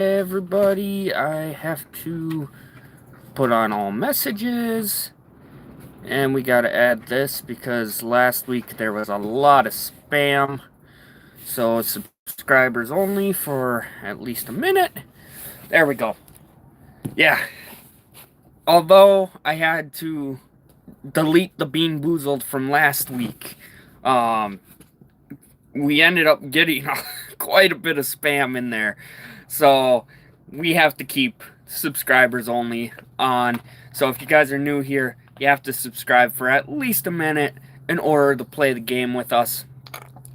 Everybody, I have to put on all messages, and we gotta add this because last week there was a lot of spam. So subscribers only for at least a minute. There we go. Yeah, although I had to delete the Bean Boozled from last week, um, we ended up getting quite a bit of spam in there. So we have to keep subscribers only on. So if you guys are new here, you have to subscribe for at least a minute in order to play the game with us.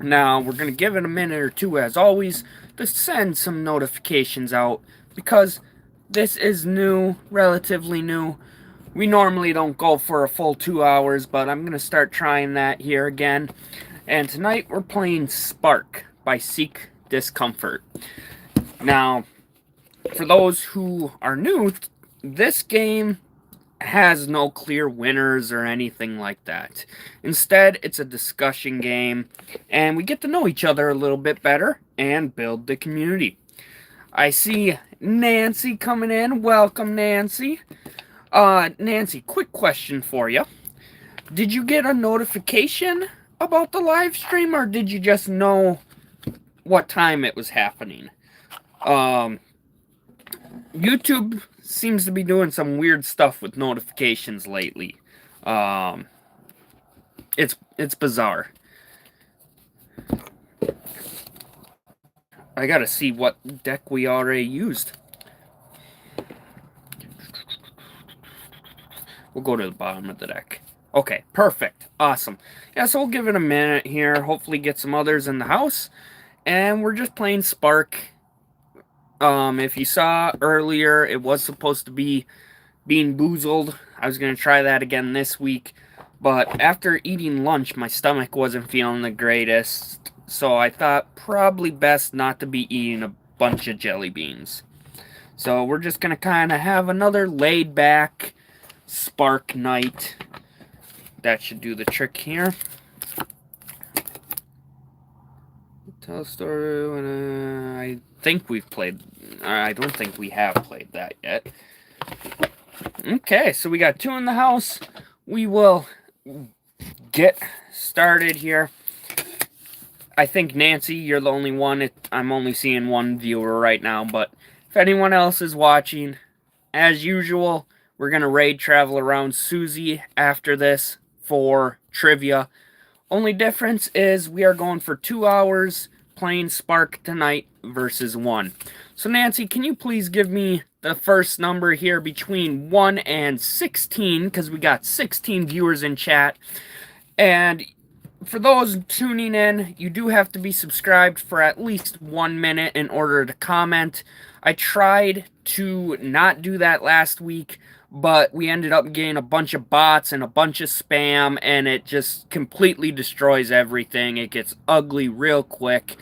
Now, we're going to give it a minute or two, as always, to send some notifications out because this is new, relatively new. We normally don't go for a full 2 hours, but I'm going to start trying that here again. And tonight we're playing Spark by Seeking Discomfort. Now, for those who are new, this game has no clear winners or anything like that. Instead, it's a discussion game, and we get to know each other a little bit better and build the community. I see Nancy coming in. Welcome, Nancy. Nancy, quick question for you. Did you get a notification about the live stream, or did you just know what time it was happening? YouTube seems to be doing some weird stuff with notifications lately. It's bizarre. I gotta see what deck we already used. We'll go to the bottom of the deck. Okay, perfect. Awesome. Yeah, so we'll give it a minute here. Hopefully get some others in the house. And we're just playing Spark. If you saw earlier, it was supposed to be Bean Boozled. I was going to try that again this week. But after eating lunch, my stomach wasn't feeling the greatest. So I thought probably best not to be eating a bunch of jelly beans. So we're just going to kind of have another laid back Spark night. That should do the trick here. Tell a story when I think we've played. I don't think we have played that yet. Okay, so we got 2 in the house. We will get started here. I think, Nancy, you're the only one. I'm only seeing one viewer right now, but if anyone else is watching, as usual, we're going to raid travel around Susie after this for trivia. Only difference is we are going for 2 hours playing Spark tonight versus 1. So Nancy, can you please give me the first number here between 1 and 16, because we got 16 viewers in chat. And for those tuning in, you do have to be subscribed for at least 1 minute in order to comment. I tried to not do that last week, but we ended up getting a bunch of bots and a bunch of spam, and it just completely destroys everything. It gets ugly real quick.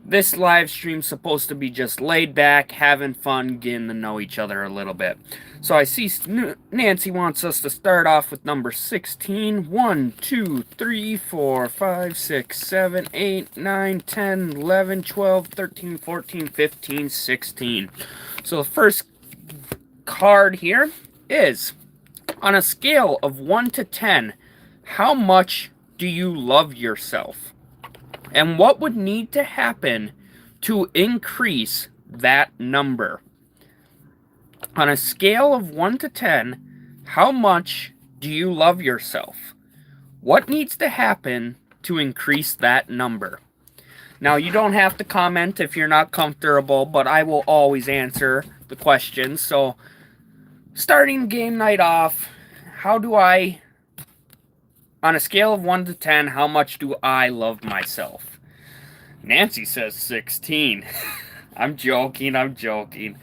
This live stream's supposed to be just laid back, having fun, getting to know each other a little bit. So I see Nancy wants us to start off with number 16. 1, 2, 3, 4, 5, 6, 7, 8, 9, 10, 11, 12, 13, 14, 15, 16. So the first card here is, on a scale of 1 to 10, how much do you love yourself? And what would need to happen to increase that number? On a scale of 1 to 10, how much do you love yourself? What needs to happen to increase that number? Now, you don't have to comment if you're not comfortable, but I will always answer the questions. So, starting game night off, on a scale of 1 to 10, how much do I love myself? Nancy says 16. I'm joking.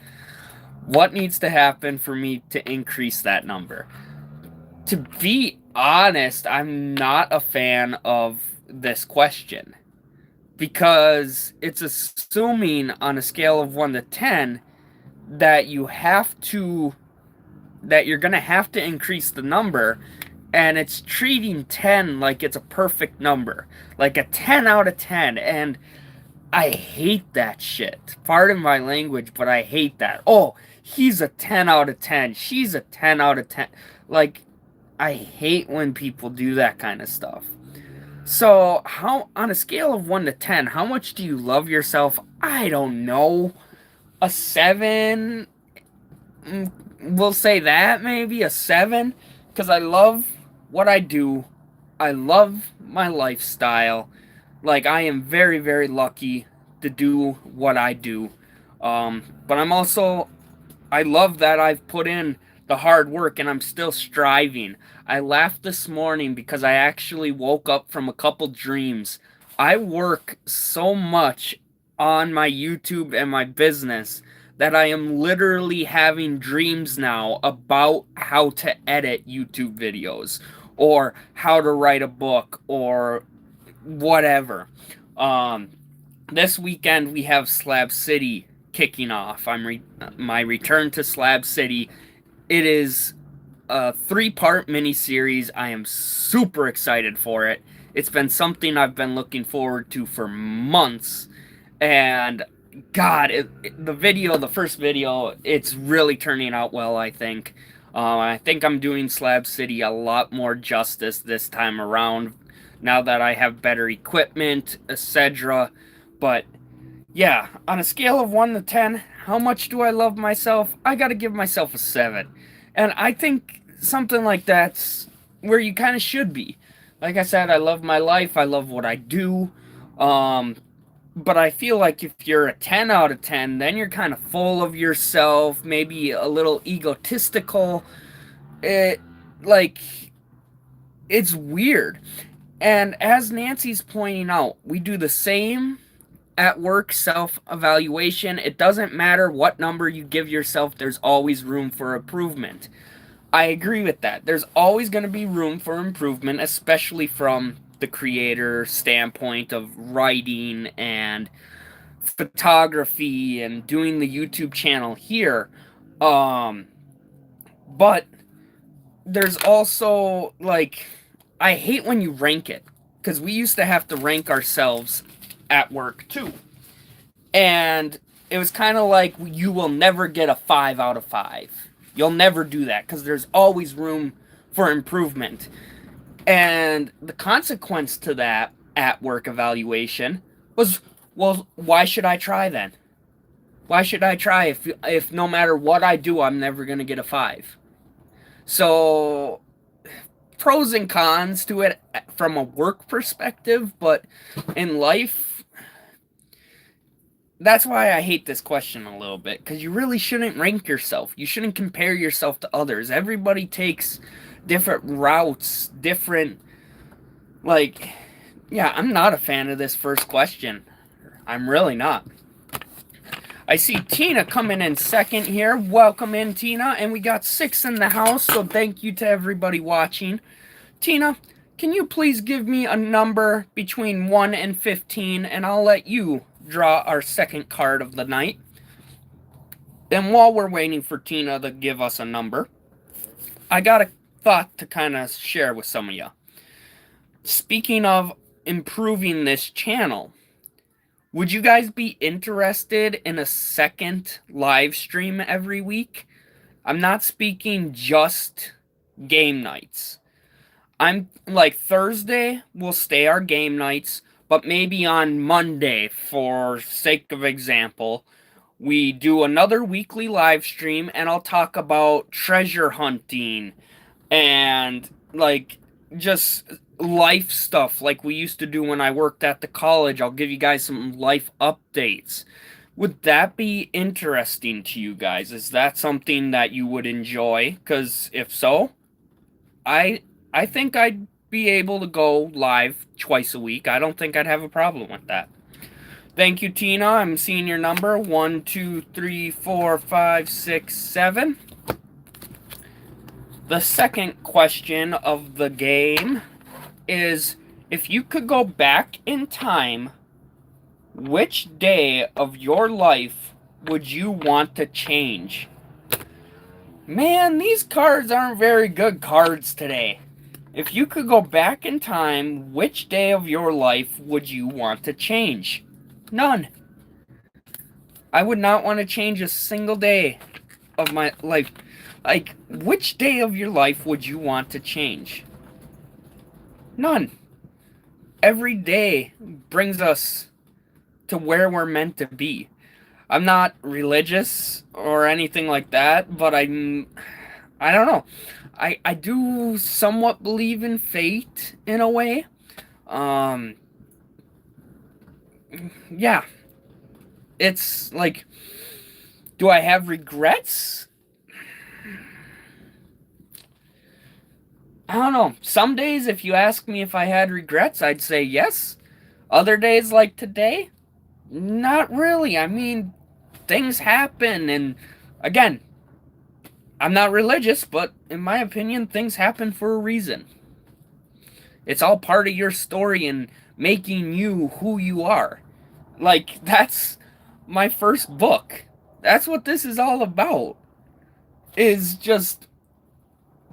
What needs to happen for me to increase that number? To be honest, I'm not a fan of this question, because it's assuming on a scale of 1 to 10 that you're going to have to increase the number. And it's treating 10 like it's a perfect number, like a 10 out of 10. And I hate that shit. Pardon my language, but I hate that. Oh, he's a 10 out of 10. She's a 10 out of 10. Like, I hate when people do that kind of stuff. So, how, on a scale of 1 to 10, how much do you love yourself? I don't know. A 7? We'll say that, maybe a 7. Because I love what I do. I love my lifestyle. Like, I am very, very lucky to do what I do. But I love that I've put in the hard work and I'm still striving. I laughed this morning because I actually woke up from a couple dreams. I work so much on my YouTube and my business that I am literally having dreams now about how to edit YouTube videos or how to write a book or whatever. Um, this weekend we have Slab City kicking off. My return to Slab City. It is a 3-part miniseries. I am super excited for it. It's been something I've been looking forward to for months, and God, the first video, it's really turning out well. I think I'm doing Slab City a lot more justice this time around, now that I have better equipment, etc. But yeah, on a scale of 1 to 10, how much do I love myself? I gotta give myself a 7. And I think something like that's where you kind of should be. Like I said, I love my life, I love what I do. But I feel like if you're a 10 out of 10, then you're kind of full of yourself, maybe a little egotistical. It, like, it's weird. And as Nancy's pointing out, we do the same at work self-evaluation. It doesn't matter what number you give yourself, there's always room for improvement. I agree with that. There's always going to be room for improvement, especially from the creator standpoint of writing and photography and doing the YouTube channel here. But there's also, like, I hate when you rank it, because we used to have to rank ourselves at work too. And it was kind of like, you will never get a 5 out of 5. You'll never do that, because there's always room for improvement. And the consequence to that at work evaluation was, well, why should I try then? Why should I try if no matter what I do, I'm never going to get a 5? So, pros and cons to it from a work perspective, but in life, that's why I hate this question a little bit, because you really shouldn't rank yourself. You shouldn't compare yourself to others. Everybody takes different routes, different, like, yeah, I'm not a fan of this first question. I'm really not. I see Tina coming in second here. Welcome in, Tina. And we got 6 in the house, so thank you to everybody watching. Tina, can you please give me a number between 1 and 15, and I'll let you draw our second card of the night. And while we're waiting for Tina to give us a number, I got a thought to kind of share with some of you. Speaking of improving this channel, would you guys be interested in a second live stream every week? I'm not speaking just game nights. I'm like, Thursday will stay our game nights, but maybe on Monday, for sake of example, we do another weekly live stream and I'll talk about treasure hunting and, like, just life stuff like we used to do when I worked at the college. I'll give you guys some life updates. Would that be interesting to you guys? Is that something that you would enjoy? Because if so, I think I'd be able to go live twice a week. I don't think I'd have a problem with that. Thank you, Tina. I'm seeing your number. 1, 2, 3, 4, 5, 6, 7. The second question of the game is, if you could go back in time, which day of your life would you want to change? Man, these cards aren't very good cards today. If you could go back in time, which day of your life would you want to change? None. I would not want to change a single day of my life. Like, which day of your life would you want to change? None. Every day brings us to where we're meant to be. I'm not religious or anything like that, but I don't know. I do somewhat believe in fate in a way. Um, yeah. It's like, do I have regrets? I don't know. Some days, if you ask me if I had regrets, I'd say yes. Other days, like today, not really. I mean, things happen, and again, I'm not religious, but in my opinion, things happen for a reason. It's all part of your story and making you who you are. Like, that's my first book. That's what this is all about. Is just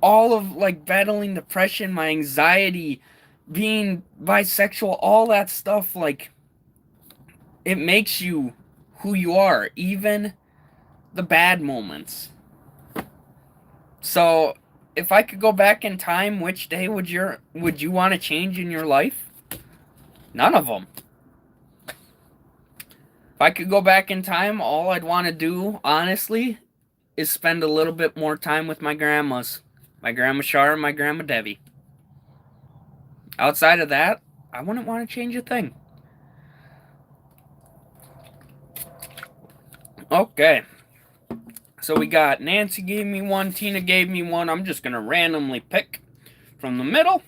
all of, like, battling depression, my anxiety, being bisexual, all that stuff. Like, it makes you who you are, even the bad moments. So, if I could go back in time, which day would you want to change in your life? None of them. If I could go back in time, all I'd want to do, honestly, is spend a little bit more time with my grandmas. My grandma Shar and my grandma Debbie. Outside of that, I wouldn't want to change a thing. Okay. So we got Nancy gave me one, Tina gave me one. I'm just going to randomly pick from the middle.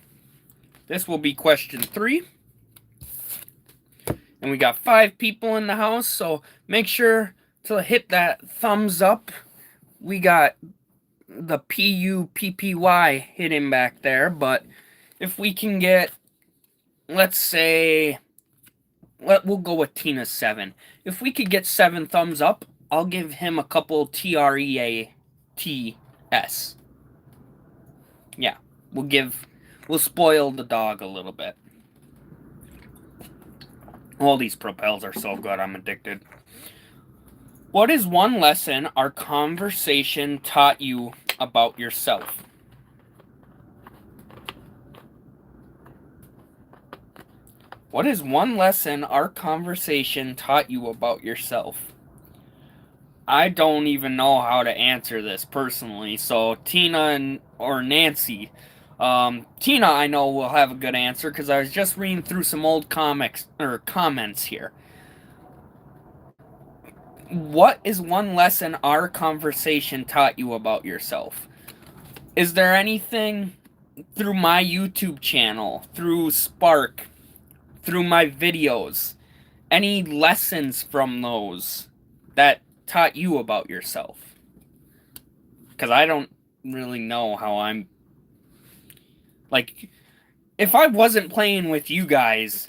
This will be question 3. And we got 5 people in the house, so make sure to hit that thumbs up. We got the PUPPY hidden back there, but if we can get, let's say, we'll go with Tina's 7. If we could get 7 thumbs up, I'll give him a couple TREATS. Yeah, we'll spoil the dog a little bit. All these propels are so good, I'm addicted. What is one lesson our conversation taught you about yourself? What is one lesson our conversation taught you about yourself? I don't even know how to answer this personally, so Tina or Nancy. Tina, I know, will have a good answer because I was just reading through some old comics or comments here. What is one lesson our conversation taught you about yourself? Is there anything through my YouTube channel, through Spark, through my videos, any lessons from those that taught you about yourself? Because I don't really know how I'm... Like, if I wasn't playing with you guys,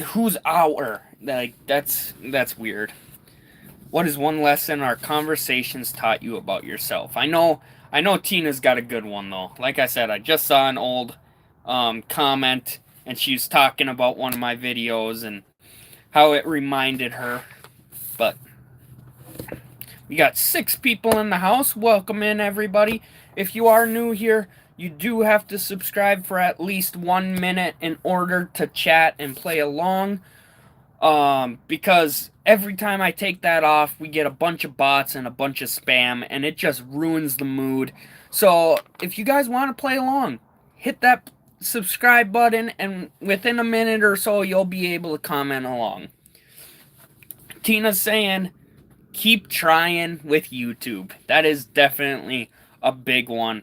who's our? Like, that's weird. What is one lesson our conversations taught you about yourself? I know Tina's got a good one, though. Like I said, I just saw an old comment, and she was talking about one of my videos and how it reminded her. But we got 6 people in the house. Welcome in, everybody. If you are new here, you do have to subscribe for at least 1 minute in order to chat and play along. Because every time I take that off, we get a bunch of bots and a bunch of spam, and it just ruins the mood. So, if you guys want to play along, hit that subscribe button, and within a minute or so, you'll be able to comment along. Tina's saying, keep trying with YouTube. That is definitely a big one.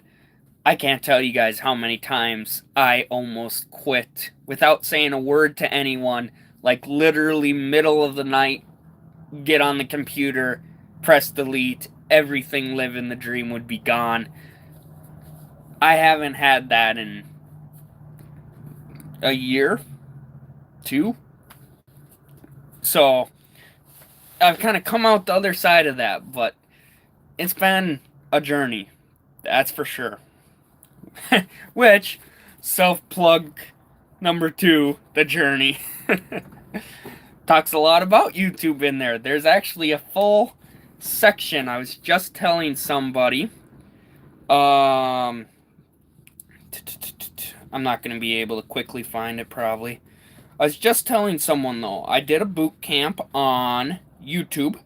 I can't tell you guys how many times I almost quit without saying a word to anyone. Like, literally middle of the night, get on the computer, press delete, everything living the dream would be gone. I haven't had that in a year, 2. So, I've kind of come out the other side of that, but it's been a journey. That's for sure. Which, self-plug, Number 2, the journey. Talks a lot about YouTube in there. There's actually a full section. I was just telling somebody. I'm not going to be able to quickly find it probably. I was just telling someone though, I did a boot camp on YouTube.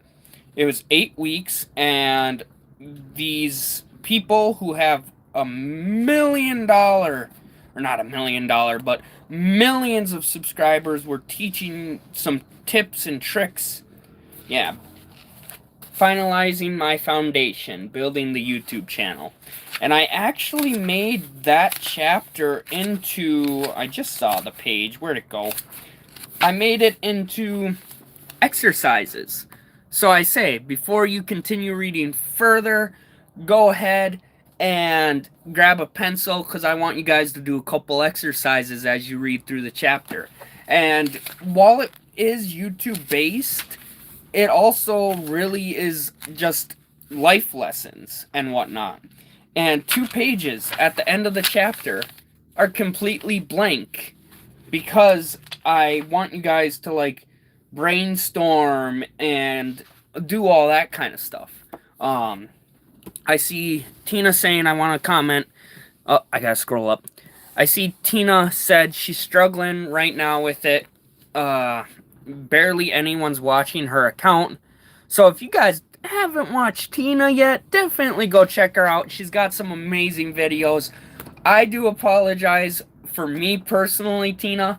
It was 8 weeks, and these people who have $1 million, or not $1 million, but millions of subscribers were teaching some tips and tricks. Yeah, finalizing my foundation, building the YouTube channel. And I actually made that chapter into, I just saw the page, where'd it go? I made it into exercises. So I say, before you continue reading further, go ahead and grab a pencil, because I want you guys to do a couple exercises as you read through the chapter. And while it is YouTube based, it also really is just life lessons and whatnot. And 2 pages at the end of the chapter are completely blank, because I want you guys to like brainstorm and do all that kind of stuff. I see Tina saying, I want to comment. Oh, I gotta scroll up. I see Tina said she's struggling right now with it. Barely anyone's watching her account. So if you guys haven't watched Tina yet, definitely go check her out. She's got some amazing videos. I do apologize for me personally, Tina.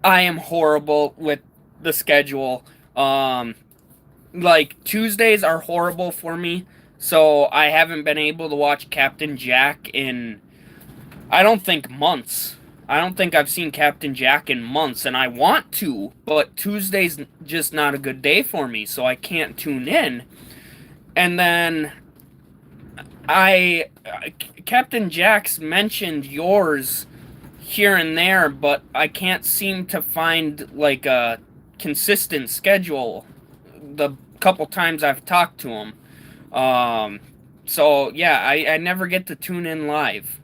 I am horrible with the schedule. Like, Tuesdays are horrible for me, so I haven't been able to watch Captain Jack in, I don't think, months. I don't think I've seen Captain Jack in months, and I want to, but Tuesday's just not a good day for me, so I can't tune in. And then Captain Jack's mentioned yours here and there, but I can't seem to find like a consistent schedule the couple times I've talked to him. So yeah, I never get to tune in live.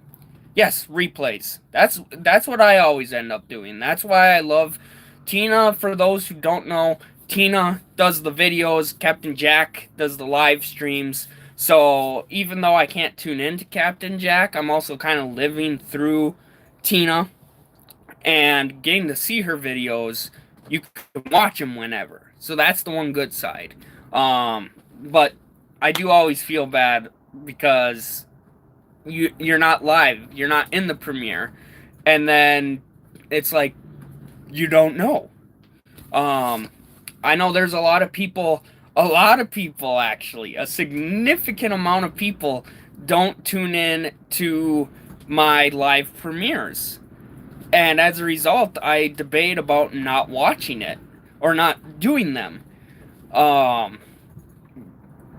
Yes, replays. That's what I always end up doing. That's why I love Tina. For those who don't know, Tina does the videos, Captain Jack does the live streams. So even though I can't tune into Captain Jack, I'm also kind of living through Tina and getting to see her videos. You can watch them whenever. So that's the one good side. But I do always feel bad because you're not live, you're not in the premiere, and then it's like you don't know. I know there's a lot of people actually, a significant amount of people don't tune in to my live premieres. And as a result, I debate about not watching it or not doing them.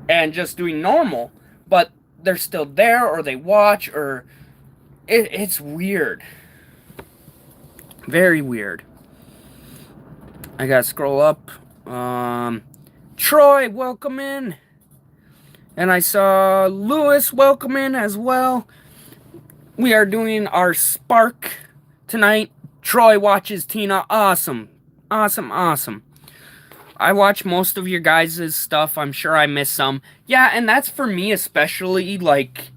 And just doing normal, but they're still there, or they watch, or it's weird. Very weird. I gotta scroll up. Troy, welcome in. And I saw Lewis, welcome in as well. We are doing our Spark tonight. Troy watches Tina. Awesome. Awesome, awesome. I watch most of your guys' stuff. I'm sure I miss some. Yeah, and that's for me especially. Like,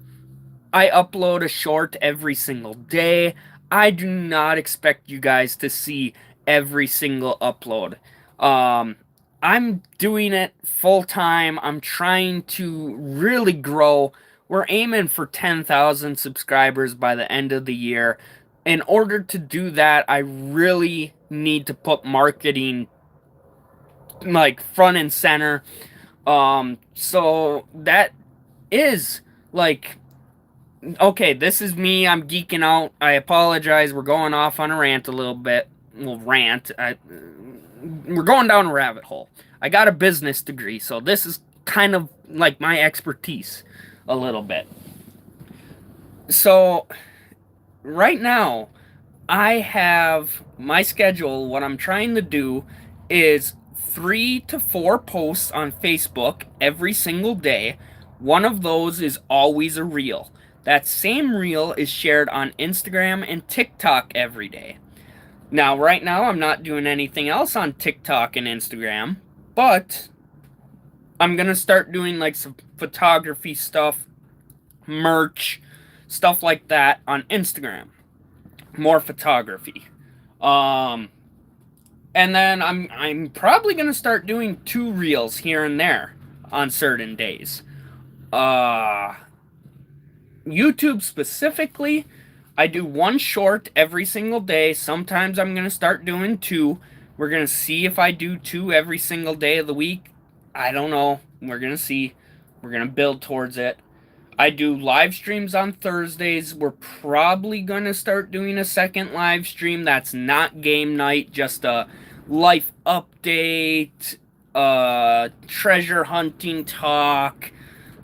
I upload a short every single day. I do not expect you guys to see every single upload. I'm doing it full time. I'm trying to really grow. We're aiming for 10,000 subscribers by the end of the year. In order to do that, I really need to put marketing like front and center. So that is like, okay, this is me. I'm geeking out. I apologize. We're going off on a rant a little bit. Well, we're going down a rabbit hole. I got a business degree, so this is kind of like my expertise a little bit. So right now, I have my schedule. What I'm trying to do is 3 to 4 posts on Facebook every single day. One of those is always a reel. That same reel is shared on Instagram and TikTok every day. Now, right now, I'm not doing anything else on TikTok and Instagram, but I'm gonna start doing like some photography stuff, merch, stuff like that on Instagram. More photography. Um, and then I'm probably gonna start doing 2 reels here and there on certain days. Uh, YouTube specifically, I do 1 short every single day. Sometimes I'm gonna start doing 2. We're gonna see if I do 2 every single day of the week. I don't know. We're gonna see. We're gonna build towards it. I do live streams on Thursdays. We're probably gonna start doing a second live stream that's not game night, just a life update, treasure hunting talk,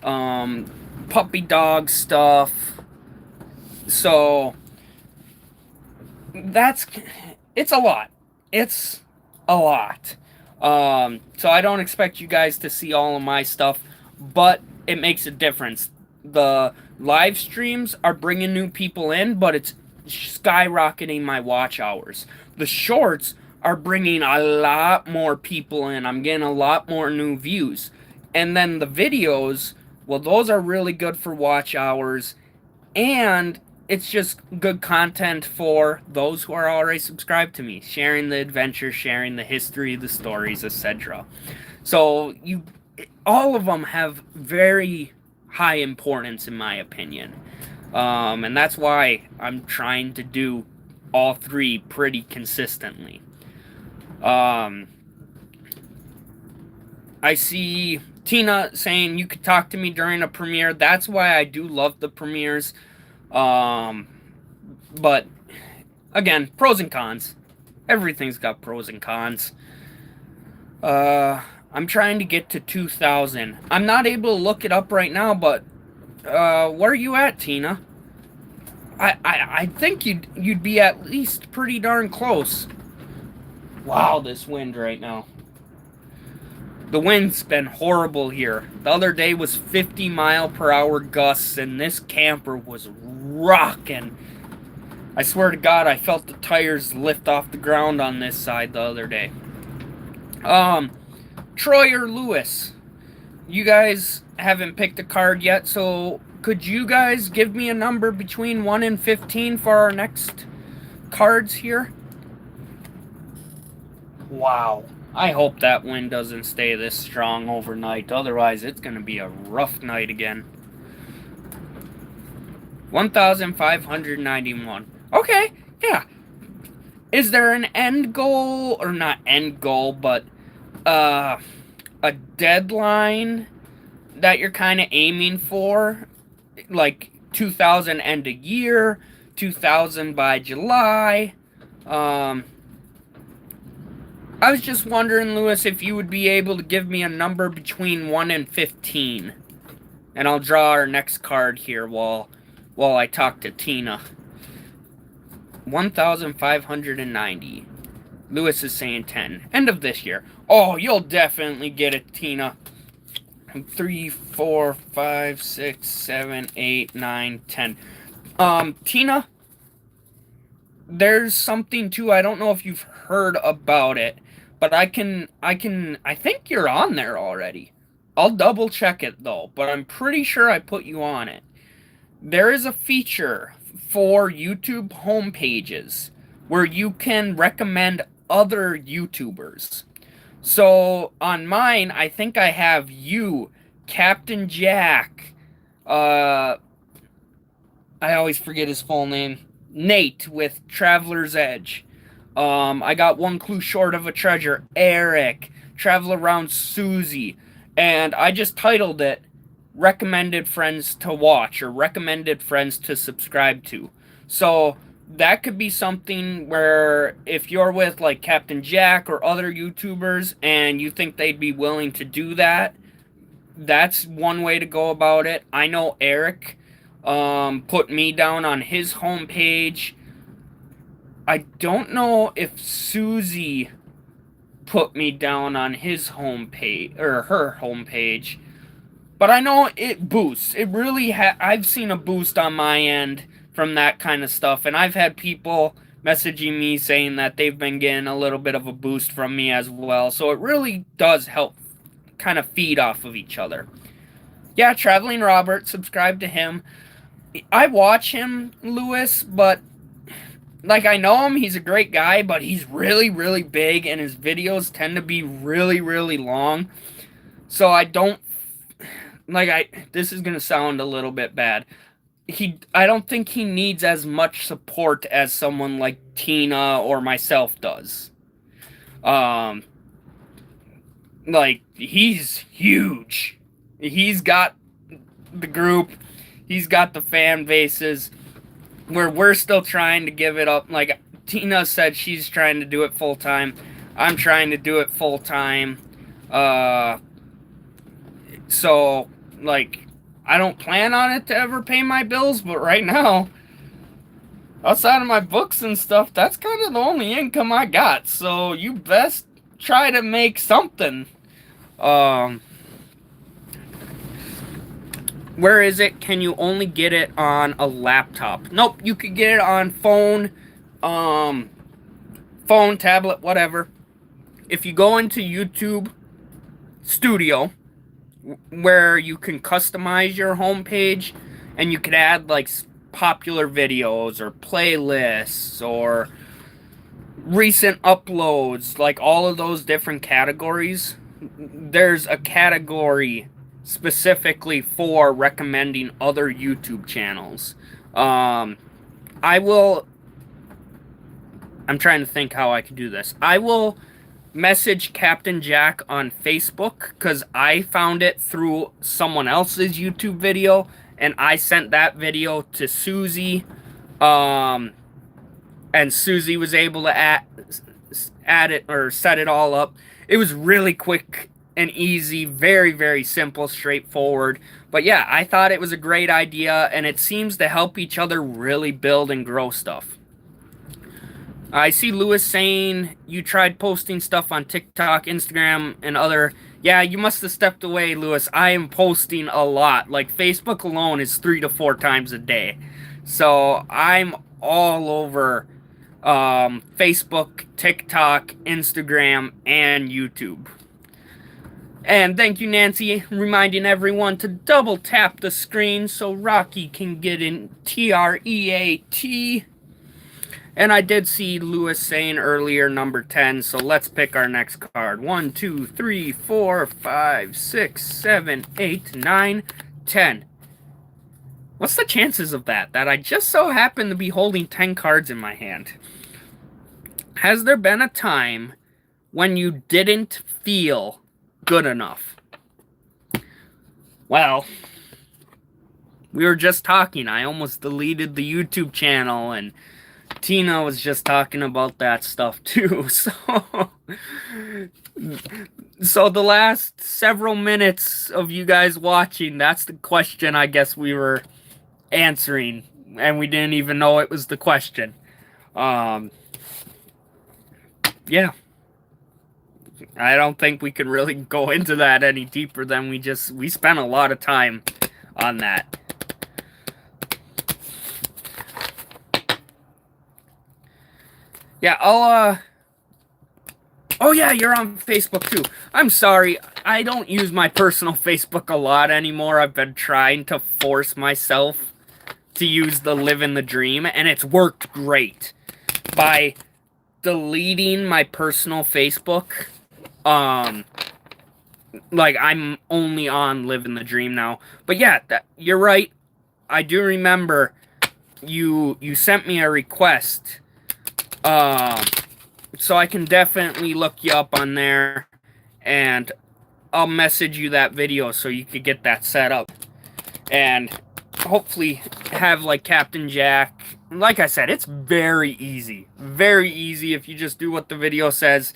um, puppy dog stuff. So that's it's a lot. It's a lot. So I don't expect you guys to see all of my stuff, but it makes a difference. The live streams are bringing new people in, but it's skyrocketing my watch hours. The shorts are bringing a lot more people in. I'm getting a lot more new views. And then the videos, well, those are really good for watch hours, and it's just good content for those who are already subscribed to me, sharing the adventure, sharing the history, the stories, etc. So all of them have very high importance in my opinion, and that's why I'm trying to do all 3 pretty consistently. um, I see Tina saying you could talk to me during a premiere. That's why I do love the premieres. Um, but again, pros and cons. Everything's got pros and cons. I'm trying to get to 2,000. I'm not able to look it up right now, but where are you at, Tina? I think you'd be at least pretty darn close. Wow, this wind right now. The wind's been horrible here. The other day was 50-mile-per-hour gusts, and this camper was rocking. I swear to God, I felt the tires lift off the ground on this side the other day. Troy or Lewis, you guys haven't picked a card yet, so could you guys give me a number between 1 and 15 for our next cards here? Wow. I hope that wind doesn't stay this strong overnight. Otherwise, it's going to be a rough night again. 1,591. Okay, yeah. Is there an end goal, or not end goal, but a deadline that you're kind of aiming for? Like 2,000 end a year, 2,000 by July. I was just wondering, Lewis, if you would be able to give me a number between 1 and 15. And I'll draw our next card here while I talk to Tina. 1,590. Lewis is saying 10. End of this year. Oh, you'll definitely get it, Tina. 3, 4, 5, 6, 7, 8, 9, 10. Tina, there's something too. I don't know if you've heard about it, but I think you're on there already. I'll double check it though, but I'm pretty sure I put you on it. There is a feature for YouTube homepages where you can recommend other YouTubers. So on mine, I think I have you, Captain Jack, I always forget his full name, Nate with Traveler's Edge. I got One Clue Short of a Treasure, Eric, Travel Around Susie, and I just titled it Recommended Friends to Watch, or Recommended Friends to Subscribe to. So that could be something where if you're with like Captain Jack or other YouTubers and you think they'd be willing to do that, that's one way to go about it. I know Eric put me down on his homepage. I don't know if Susie put me down on his homepage or her homepage, but I know it boosts. It really I've seen a boost on my end from that kind of stuff, and I've had people messaging me saying that they've been getting a little bit of a boost from me as well. So it really does help kind of feed off of each other. Yeah, Traveling Robert, subscribe to him. I watch him, Lewis, but like, I know him, he's a great guy, but he's really, really big, and his videos tend to be really, really long. So I don't, this is gonna sound a little bit bad. I don't think he needs as much support as someone like Tina or myself does. Um, he's huge. He's got the group, he's got the fan bases, where we're still trying to give it up. Like, Tina said she's trying to do it full time. I'm trying to do it full time. So, like, I don't plan on it to ever pay my bills, but right now, outside of my books and stuff, that's kind of the only income I got. So you best try to make something. Where is it? Can you only get it on a laptop? Nope, you could get it on phone, tablet, whatever. If you go into YouTube Studio, where you can customize your homepage, and you could add like popular videos or playlists or recent uploads, like all of those different categories. There's a category specifically for recommending other YouTube channels. I'm trying to think how I could do this. I will message Captain Jack on Facebook, because I found it through someone else's YouTube video, and I sent that video to Susie, and Susie was able to add it or set it all up. It was really quick and easy, very, very simple, straightforward. But yeah, I thought it was a great idea, and it seems to help each other really build and grow stuff. I see Lewis saying you tried posting stuff on TikTok, Instagram, and other. Yeah, you must have stepped away, Lewis. I am posting a lot. Like, Facebook alone is 3 to 4 times a day. So I'm all over Facebook, TikTok, Instagram, and YouTube. And thank you, Nancy, reminding everyone to double tap the screen so Rocky can get in TREAT. And I did see Lewis saying earlier number 10, so let's pick our next card. 1, 2, 3, 4, 5, 6, 7, 8, 9, 10. What's the chances of that? That I just so happen to be holding 10 cards in my hand. Has there been a time when you didn't feel good enough? Well, we were just talking. I almost deleted the YouTube channel, and Tina was just talking about that stuff too. So the last several minutes of you guys watching, that's the question I guess we were answering, and we didn't even know it was the question. Yeah. I don't think we can really go into that any deeper than we spent a lot of time on that. Yeah, oh yeah, you're on Facebook too. I'm sorry, I don't use my personal Facebook a lot anymore. I've been trying to force myself to use the Live in the Dream, and it's worked great. By deleting my personal Facebook, like, I'm only on Live in the Dream now. But yeah, you're right. I do remember you sent me a request. So I can definitely look you up on there, and I'll message you that video so you could get that set up. And hopefully have, like, Captain Jack. Like I said, it's very easy. Very easy if you just do what the video says.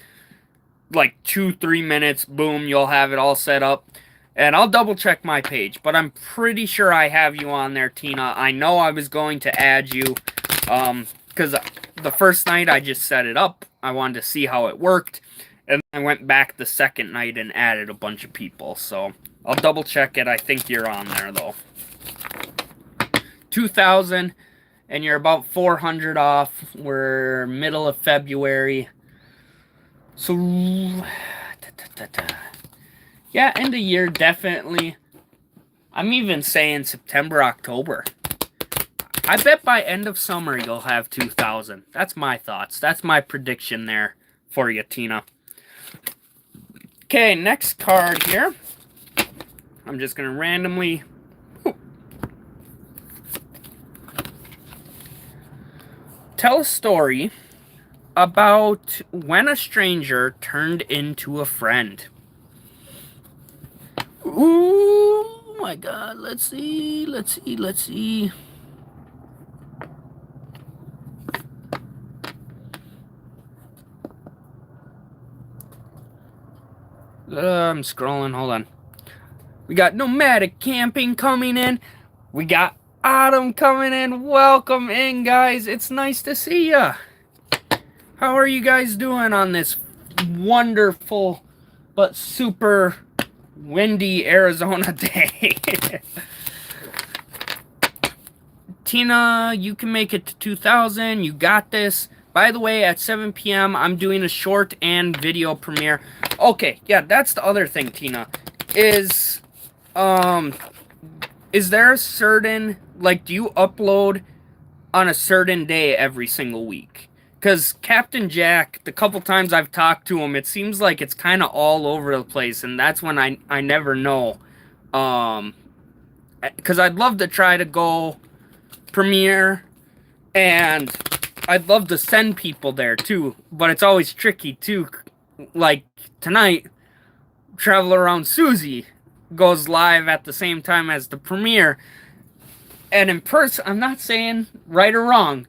Like 2-3 minutes, boom, you'll have it all set up. And I'll double check my page, but I'm pretty sure I have you on there, Tina. I know I was going to add you, because the first night I just set it up. I wanted to see how it worked, and I went back the second night and added a bunch of people. So I'll double check it. I think you're on there, though. 2,000 and you're about 400 off. We're middle of February. So, yeah, end of year, definitely. I'm even saying September, October. I bet by end of summer you'll have 2,000. That's my thoughts. That's my prediction there for you, Tina. Okay, next card here. I'm just going to randomly... Tell a story about when a stranger turned into a friend. Ooh, my God. Let's see. I'm scrolling. Hold on. We got nomadic camping coming in. We got autumn coming in. Welcome in, guys. It's nice to see ya. How are you guys doing on this wonderful but super windy Arizona day? Tina, you can make it to 2,000. You got this. By the way, at 7 p.m., I'm doing a short and video premiere. Okay, yeah, that's the other thing, Tina. Is there a certain, like, do you upload on a certain day every single week? Because Captain Jack, the couple times I've talked to him, it seems like it's kind of all over the place, and that's when I never know. Because I'd love to try to go premiere, and I'd love to send people there too, but it's always tricky too. Like tonight, Travel Around Susie goes live at the same time as the premiere, and in person, I'm not saying right or wrong,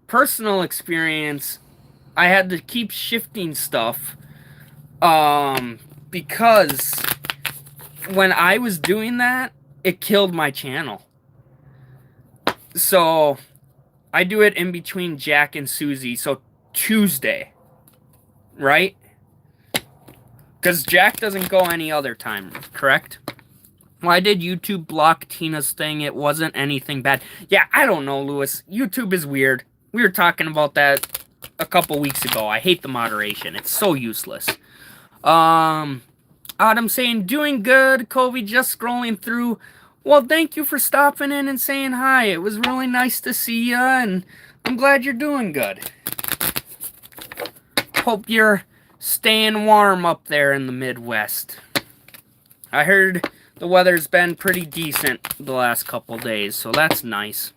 personal experience, I had to keep shifting stuff because when I was doing that, it killed my channel. So I do it in between Jack and Susie. So Tuesday, right? Because Jack doesn't go any other time, correct? Why did YouTube block Tina's thing? It wasn't anything bad. Yeah, I don't know, Lewis. YouTube is weird. We were talking about that a couple weeks ago. I hate the moderation. It's so useless. Autumn saying, doing good. Kobe just scrolling through. Well, thank you for stopping in and saying hi. It was really nice to see you, and I'm glad you're doing good. Hope you're staying warm up there in the Midwest. I heard the weather's been pretty decent the last couple days, so that's nice.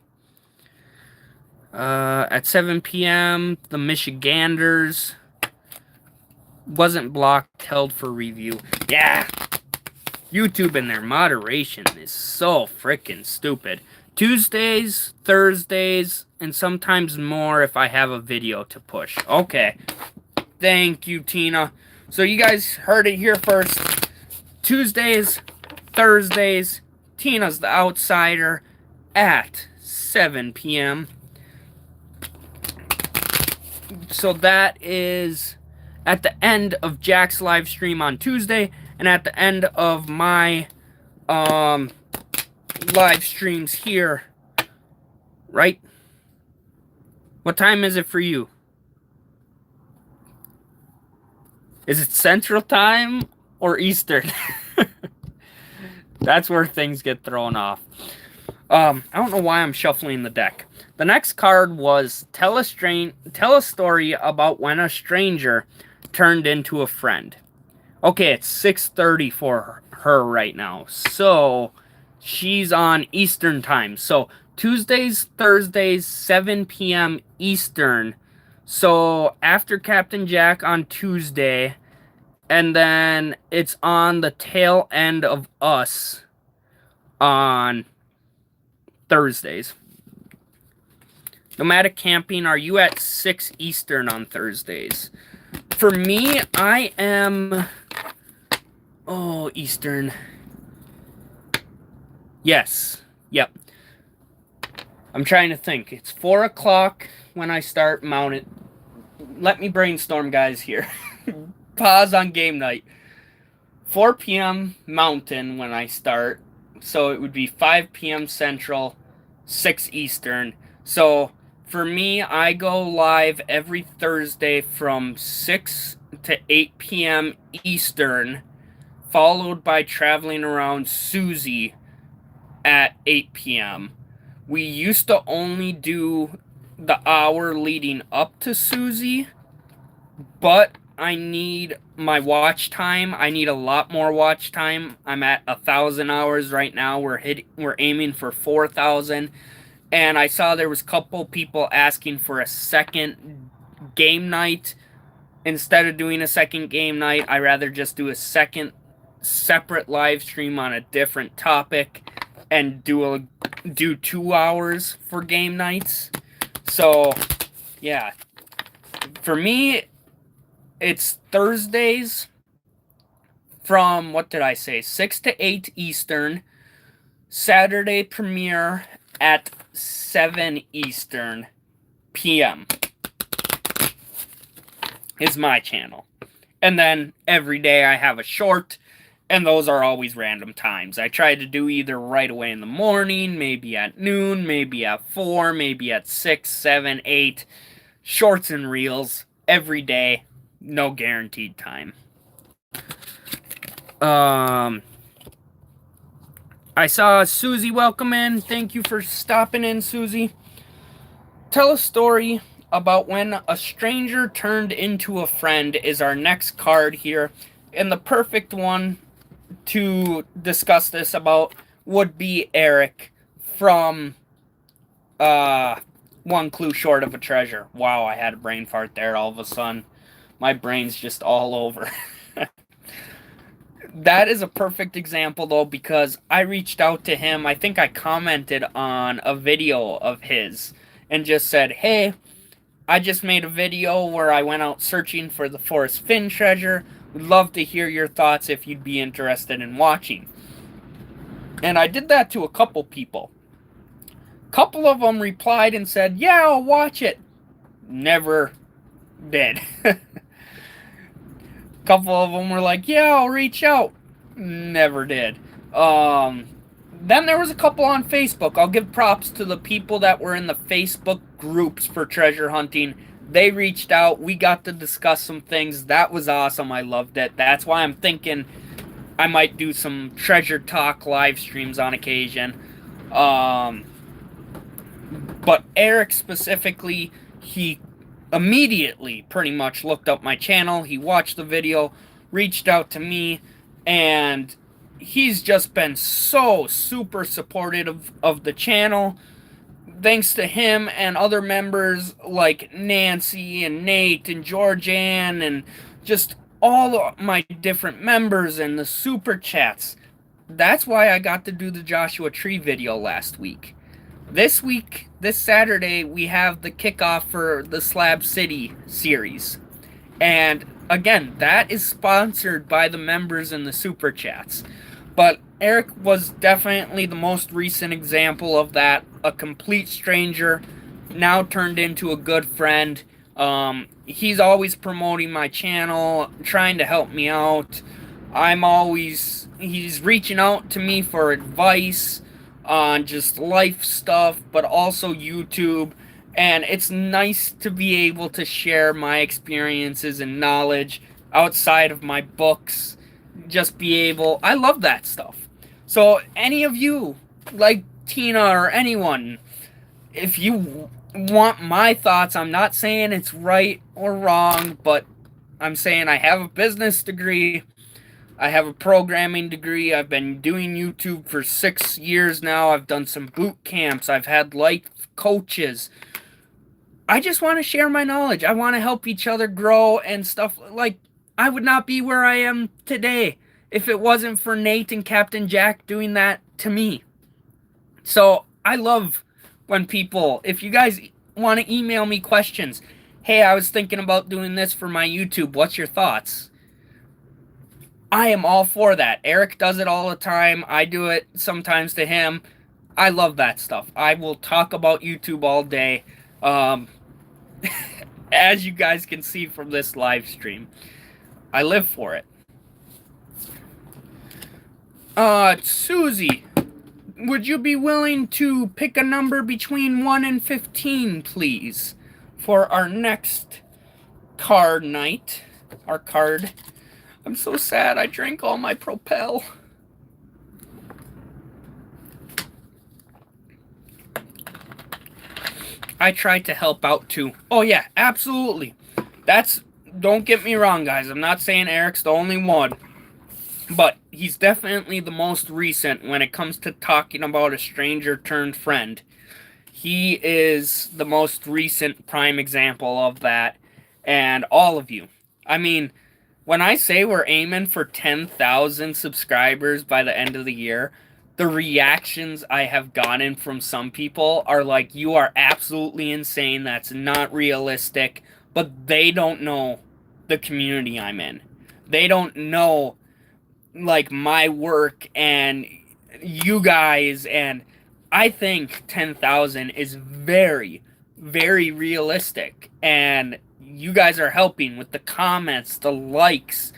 At 7 p.m., the Michiganders wasn't blocked, held for review. Yeah! YouTube and their moderation is so freaking stupid. Tuesdays, Thursdays, and sometimes more if I have a video to push. Okay. Thank you, Tina. So you guys heard it here first. Tuesdays, Thursdays, Tina's the Outsider at 7 p.m. So that is at the end of Jack's live stream on Tuesday, and at the end of my live streams here, right? What time is it for you? Is it Central Time or Eastern? That's where things get thrown off. I don't know why I'm shuffling the deck. The next card was tell a story about when a stranger turned into a friend. Okay, it's 6:30 for her right now. So she's on Eastern time. So Tuesdays, Thursdays, 7 p.m. Eastern. So after Captain Jack on Tuesday, and then it's on the tail end of us on Thursdays. Nomadic camping, are you at 6 Eastern on Thursdays? For me, I am... Oh, Eastern. Yes. Yep. I'm trying to think. It's 4 o'clock when I start mounted. Let me brainstorm, guys, here. Pause on game night. 4 p.m. Mountain when I start. So it would be 5 p.m. Central, 6 Eastern. So for me, I go live every Thursday from 6 to 8 p.m. Eastern, followed by traveling around Susie at 8 p.m. We used to only do the hour leading up to Susie, but I need my watch time. I need a lot more watch time. I'm at 1,000 hours right now. We're aiming for 4,000. And I saw there was a couple people asking for a second game night. Instead of doing a second game night, I rather just do a second separate live stream on a different topic and do 2 hours for game nights. So yeah, for me, it's Thursdays from, what did I say, 6 to 8 Eastern. Saturday premiere at 7 Eastern p.m. is my channel. And then every day I have a short, and those are always random times. I try to do either right away in the morning, maybe at noon, maybe at 4, maybe at 6, 7, 8. Shorts and reels every day, no guaranteed time. I saw Susie welcome in. Thank you for stopping in, Susie. Tell a story about when a stranger turned into a friend is our next card here. And the perfect one to discuss this about would be Eric from One Clue Short of a Treasure. Wow, I had a brain fart there all of a sudden. My brain's just all over. That is a perfect example, though, because I reached out to him. I think I commented on a video of his and just said, hey, I just made a video where I went out searching for the Forrest Finn treasure. Would love to hear your thoughts if you'd be interested in watching. And I did that to a couple people. A couple of them replied and said, yeah, I'll watch it. Never did. Couple of them were like, yeah, I'll reach out. Never did. Then there was a couple on Facebook. I'll give props to the people that were in the Facebook groups for treasure hunting. They reached out. We got to discuss some things. That was awesome. I loved it. That's why I'm thinking I might do some treasure talk live streams on occasion. But Eric specifically, he immediately pretty much looked up my channel. He watched the video, reached out to me, and he's just been so super supportive of the channel. Thanks to him and other members like Nancy and Nate and Georgianne and just all of my different members and the super chats. That's why I got to do the Joshua Tree video last week. This week, this Saturday, we have the kickoff for the Slab City series. And again, that is sponsored by the members in the super chats. But Eric was definitely the most recent example of that. A complete stranger, now turned into a good friend. He's always promoting my channel, trying to help me out. He's reaching out to me for advice on just life stuff, but also YouTube. And it's nice to be able to share my experiences and knowledge outside of my books. I love that stuff. So any of you, like Tina or anyone, if you want my thoughts, I'm not saying it's right or wrong, but I'm saying I have a business degree. I have a programming degree. I've been doing YouTube for 6 years now. I've done some boot camps. I've had life coaches. I just want to share my knowledge. I want to help each other grow and stuff. Like, I would not be where I am today if it wasn't for Nate and Captain Jack doing that to me. So I love when people, if you guys want to email me questions, hey, I was thinking about doing this for my YouTube. What's your thoughts? I am all for that. Eric does it all the time. I do it sometimes to him. I love that stuff. I will talk about YouTube all day. As you guys can see from this live stream, I live for it. Susie, would you be willing to pick a number between 1 and 15, please, for our next card night? Our card. I'm so sad I drank all my Propel. I tried to help out too. Oh yeah, absolutely. Don't get me wrong, guys. I'm not saying Eric's the only one. But he's definitely the most recent when it comes to talking about a stranger turned friend. He is the most recent prime example of that. And all of you. I mean, when I say we're aiming for 10,000 subscribers by the end of the year, the reactions I have gotten from some people are like, you are absolutely insane. That's not realistic. But they don't know the community I'm in. They don't know, like, my work and you guys, and I think 10,000 is very, very realistic. And you guys are helping with the comments, the likes,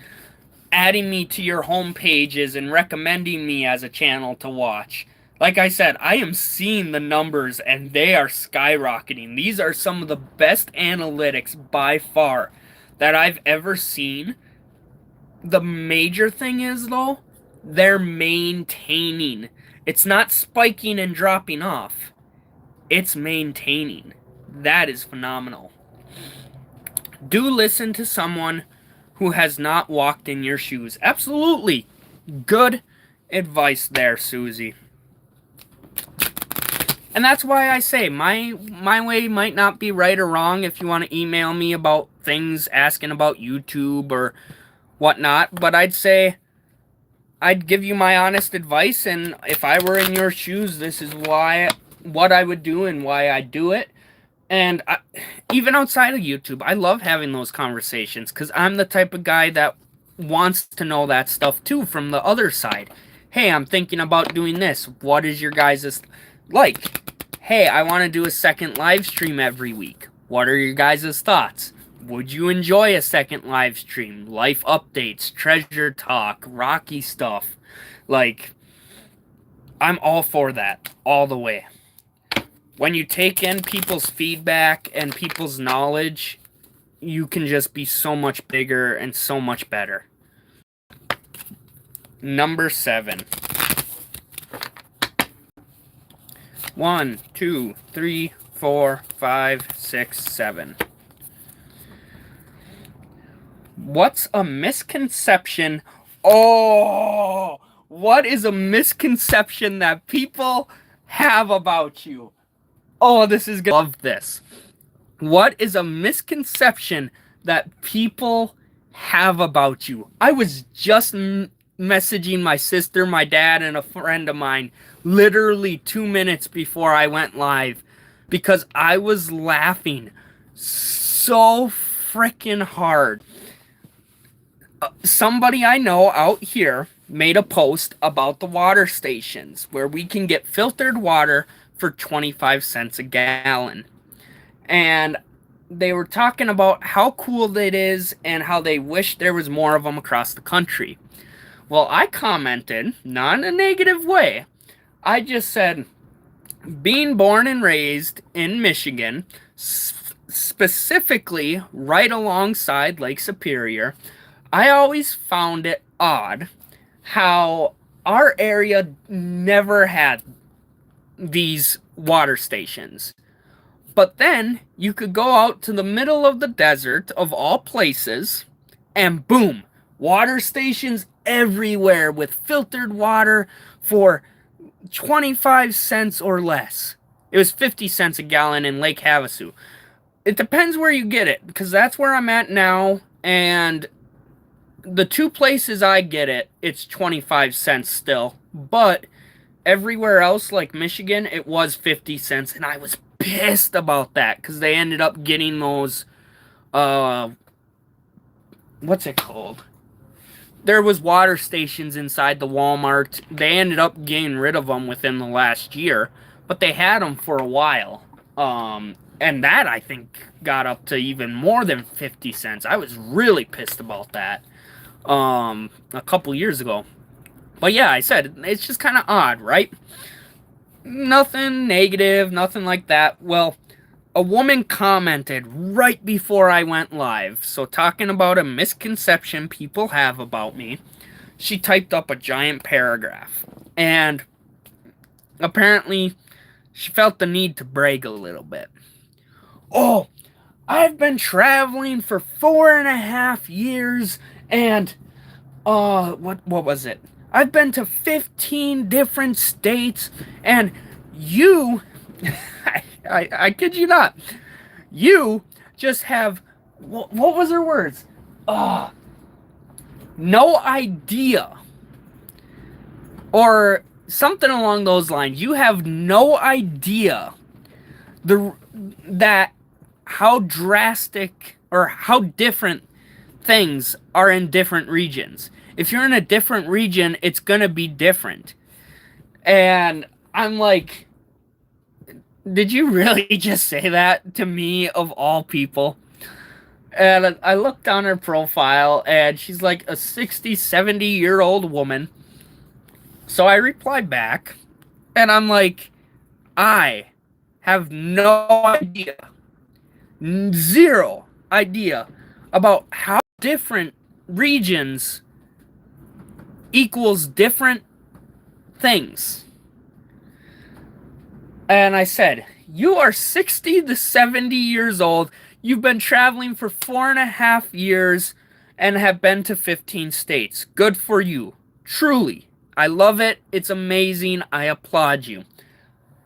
adding me to your home pages and recommending me as a channel to watch. Like I said, I am seeing the numbers and they are skyrocketing. These are some of the best analytics by far that I've ever seen. The major thing is, though, they're maintaining. It's not spiking and dropping off. It's maintaining. That is phenomenal. Do listen to someone who has not walked in your shoes. Absolutely. Good advice there, Susie. And that's why I say my way might not be right or wrong. If you want to email me about things, asking about YouTube or whatnot, but I'd say I'd give you my honest advice, and if I were in your shoes, this is what I would do and why I do it. And even outside of YouTube, I love having those conversations because I'm the type of guy that wants to know that stuff too from the other side. Hey, I'm thinking about doing this. What is your guys' like? Hey, I want to do a second live stream every week. What are your guys' thoughts? Would you enjoy a second live stream? Life updates, treasure talk, Rocky stuff. Like, I'm all for that, all the way. When you take in people's feedback and people's knowledge, you can just be so much bigger and so much better. Number 7. 1, 2, 3, 4, 5, 6, 7. What's a misconception? Oh, what is a misconception that people have about you? Oh, this is good. Love this. What is a misconception that people have about you? I was just messaging my sister, my dad, and a friend of mine literally 2 minutes before I went live because I was laughing so freaking hard. Somebody I know out here made a post about the water stations where we can get filtered water for 25 cents a gallon. And they were talking about how cool it is and how they wish there was more of them across the country. Well, I commented, not in a negative way. I just said, being born and raised in Michigan, specifically right alongside Lake Superior, I always found it odd how our area never had these water stations. But then you could go out to the middle of the desert of all places and boom, water stations everywhere with filtered water for 25 cents or less. It was 50 cents a gallon in Lake Havasu. It depends where you get it because that's where I'm at now, and the two places I get it, it's 25 cents still. But everywhere else, like Michigan, it was 50 cents. And I was pissed about that because they ended up getting those, what's it called? There was water stations inside the Walmart. They ended up getting rid of them within the last year. But they had them for a while. And that, I think, got up to even more than 50 cents. I was really pissed about that. A couple years ago. But yeah, I said, it's just kind of odd, right? Nothing negative, nothing like that. Well, a woman commented right before I went live. So, talking about a misconception people have about me, she typed up a giant paragraph. And apparently, she felt the need to brag a little bit. Oh, I've been traveling for 4.5 years, and what was it? I've been to 15 different states, and you, I kid you not, you just have, what was her words? No idea, or something along those lines. You have no idea that how drastic or how different things are in different regions. If you're in a different region, it's gonna be different. And I'm like, did you really just say that to me of all people? And I looked on her profile and she's like a 60, 70-year-old woman. So I replied back and I'm like, I have no idea, zero idea about how different regions equals different things. And I said, you are 60 to 70 years old. You've been traveling for 4.5 years and have been to 15 states. Good for you. Truly. I love it. It's amazing. I applaud you.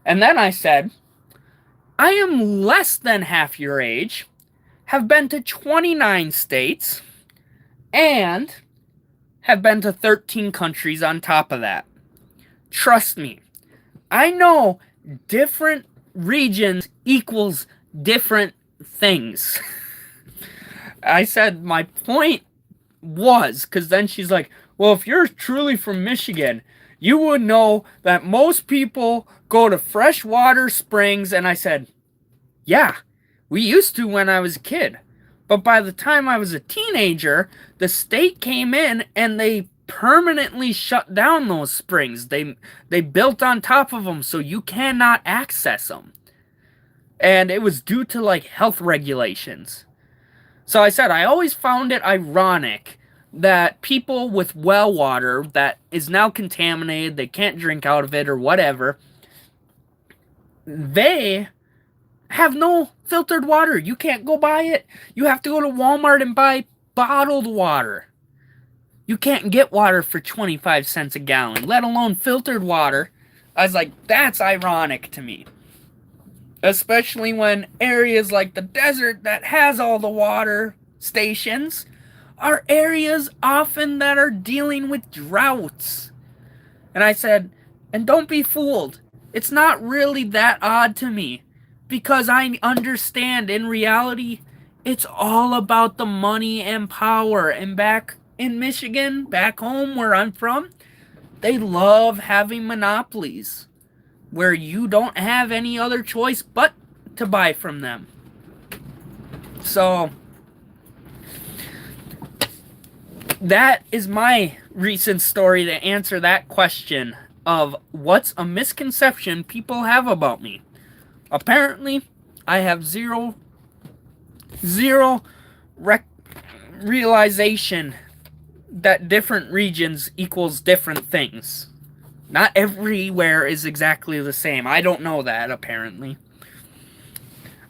And then I said, I am less than half your age, have been to 29 states, and have been to 13 countries on top of that. Trust me, I know different regions equals different things. I said my point was, because then she's like, well, if you're truly from Michigan, you would know that most people go to freshwater springs. And I said, yeah, we used to when I was a kid. But by the time I was a teenager, the state came in and they permanently shut down those springs. They built on top of them so you cannot access them. And it was due to like health regulations. So I said I always found it ironic that people with well water that is now contaminated, they can't drink out of it or whatever, they have no filtered water. You can't go buy it. You have to go to Walmart and buy bottled water. You can't get water for 25 cents a gallon, let alone filtered water. I was like, that's ironic to me. Especially when areas like the desert that has all the water stations are areas often that are dealing with droughts. And I said, and don't be fooled. It's not really that odd to me. Because I understand in reality, it's all about the money and power. And back in Michigan, back home where I'm from, they love having monopolies where you don't have any other choice but to buy from them. So, that is my recent story to answer that question of what's a misconception people have about me. Apparently, I have zero realization that different regions equals different things. Not everywhere is exactly the same. I don't know that, apparently.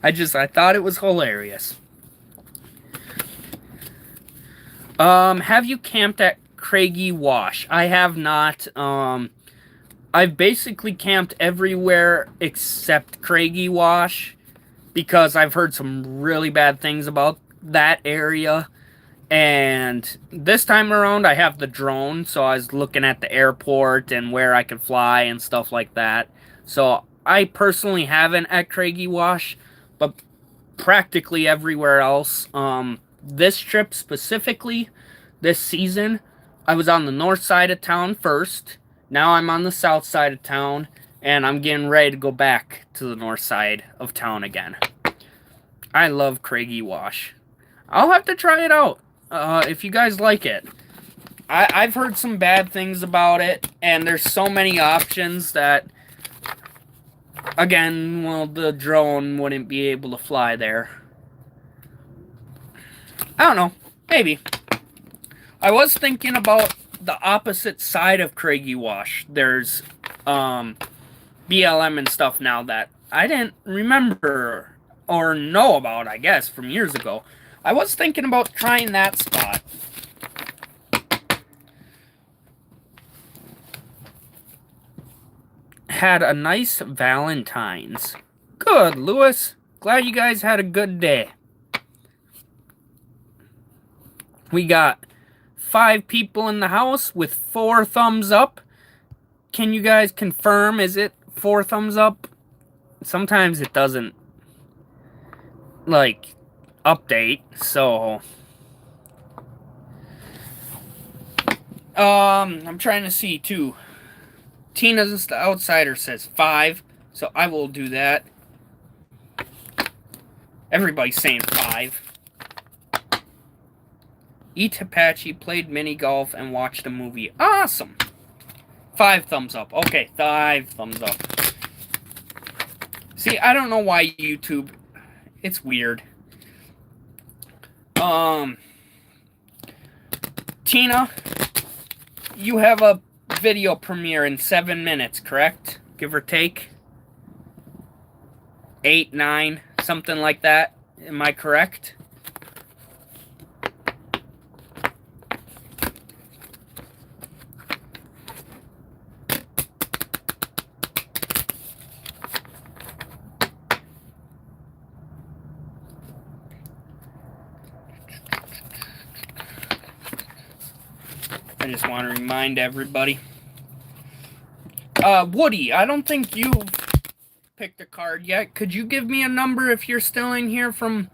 I thought it was hilarious. Have you camped at Craigie Wash? I have not. I've basically camped everywhere except Craigie Wash because I've heard some really bad things about that area. And this time around, I have the drone, so I was looking at the airport and where I could fly and stuff like that. So I personally haven't at Craigie Wash, but practically everywhere else. This trip specifically, this season, I was on the north side of town first. Now I'm on the south side of town, and I'm getting ready to go back to the north side of town again. I love Craigie Wash. I'll have to try it out if you guys like it. I've heard some bad things about it, and there's so many options that Again, well, the drone wouldn't be able to fly there. I don't know. Maybe. I was thinking about the opposite side of Craigie Wash. There's BLM and stuff now that I didn't remember or know about, I guess, from years ago. I was thinking about trying that spot. Had a nice Valentine's. Good, Lewis. Glad you guys had a good day. We got 5 people in the house with 4 thumbs up. Can you guys confirm? Is it 4 thumbs up? Sometimes it doesn't, like, update, so... I'm trying to see, too. Tina's the Outsider says 5, so I will do that. Everybody's saying 5. Eat Apache, played mini golf, and watched a movie. Awesome! 5 thumbs up. Okay, 5 thumbs up. See, I don't know why YouTube... It's weird. Tina, you have a video premiere in 7 minutes, correct? Give or take? 8, 9, something like that. Am I correct? I just want to remind everybody. Woody, I don't think you've picked a card yet. Could you give me a number if you're still in here from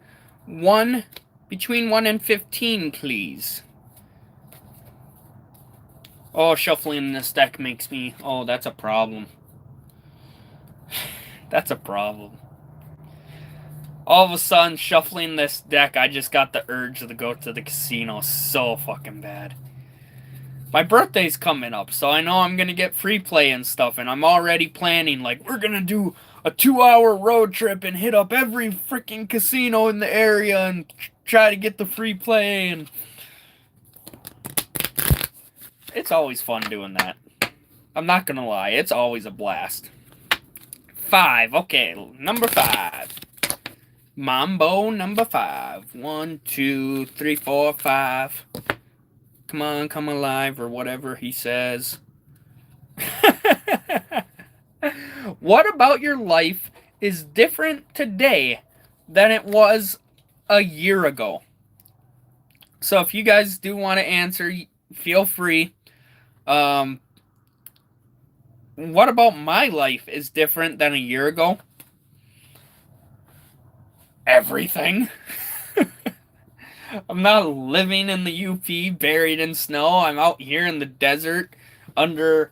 1, between 1 and 15, please? Oh, shuffling this deck makes me... Oh, that's a problem. That's a problem. All of a sudden, shuffling this deck, I just got the urge to go to the casino so fucking bad. My birthday's coming up, so I know I'm gonna get free play and stuff, and I'm already planning, like, we're gonna do a 2-hour road trip and hit up every freaking casino in the area and try to get the free play, and... It's always fun doing that. I'm not gonna lie, it's always a blast. 5, okay, number 5. Mambo number 5. 1, 2, 3, 4, 5. Come on, come alive, or whatever he says. What about your life is different today than it was a year ago? So if you guys do want to answer, feel free. What about my life is different than a year ago? Everything. I'm not living in the UP, buried in snow. I'm out here in the desert, under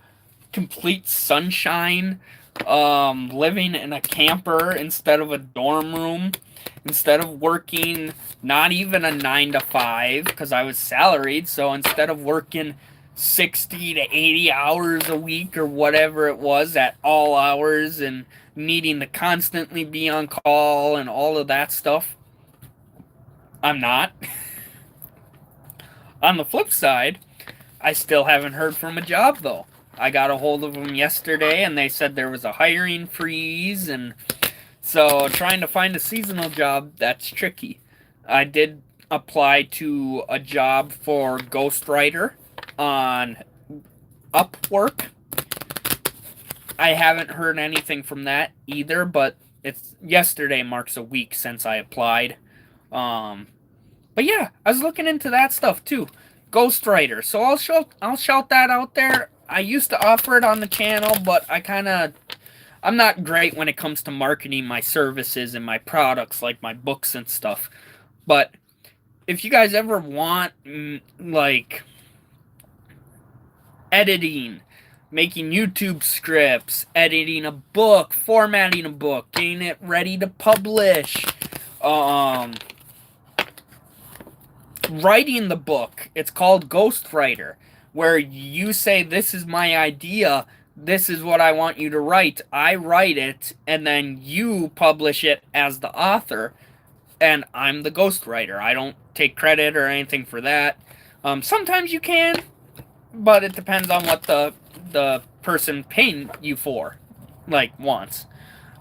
complete sunshine, living in a camper instead of a dorm room, instead of working not even a 9 to 5, because I was salaried, so instead of working 60 to 80 hours a week or whatever it was at all hours and needing to constantly be on call and all of that stuff, I'm not. On the flip side, I still haven't heard from a job, though. I got a hold of them yesterday, and they said there was a hiring freeze, and so trying to find a seasonal job, that's tricky. I did apply to a job for ghostwriter on Upwork. I haven't heard anything from that either, but yesterday marks a week since I applied. But yeah, I was looking into that stuff too. Ghostwriter. So I'll shout that out there. I used to offer it on the channel, but I'm not great when it comes to marketing my services and my products, like my books and stuff. But if you guys ever want, like, editing, making YouTube scripts, editing a book, formatting a book, getting it ready to publish, writing the book. It's called Ghostwriter, where you say, this is my idea, this is what I want you to write. I write it, and then you publish it as the author, and I'm the ghostwriter. I don't take credit or anything for that. Sometimes you can, but it depends on what the person paying you for, like, wants.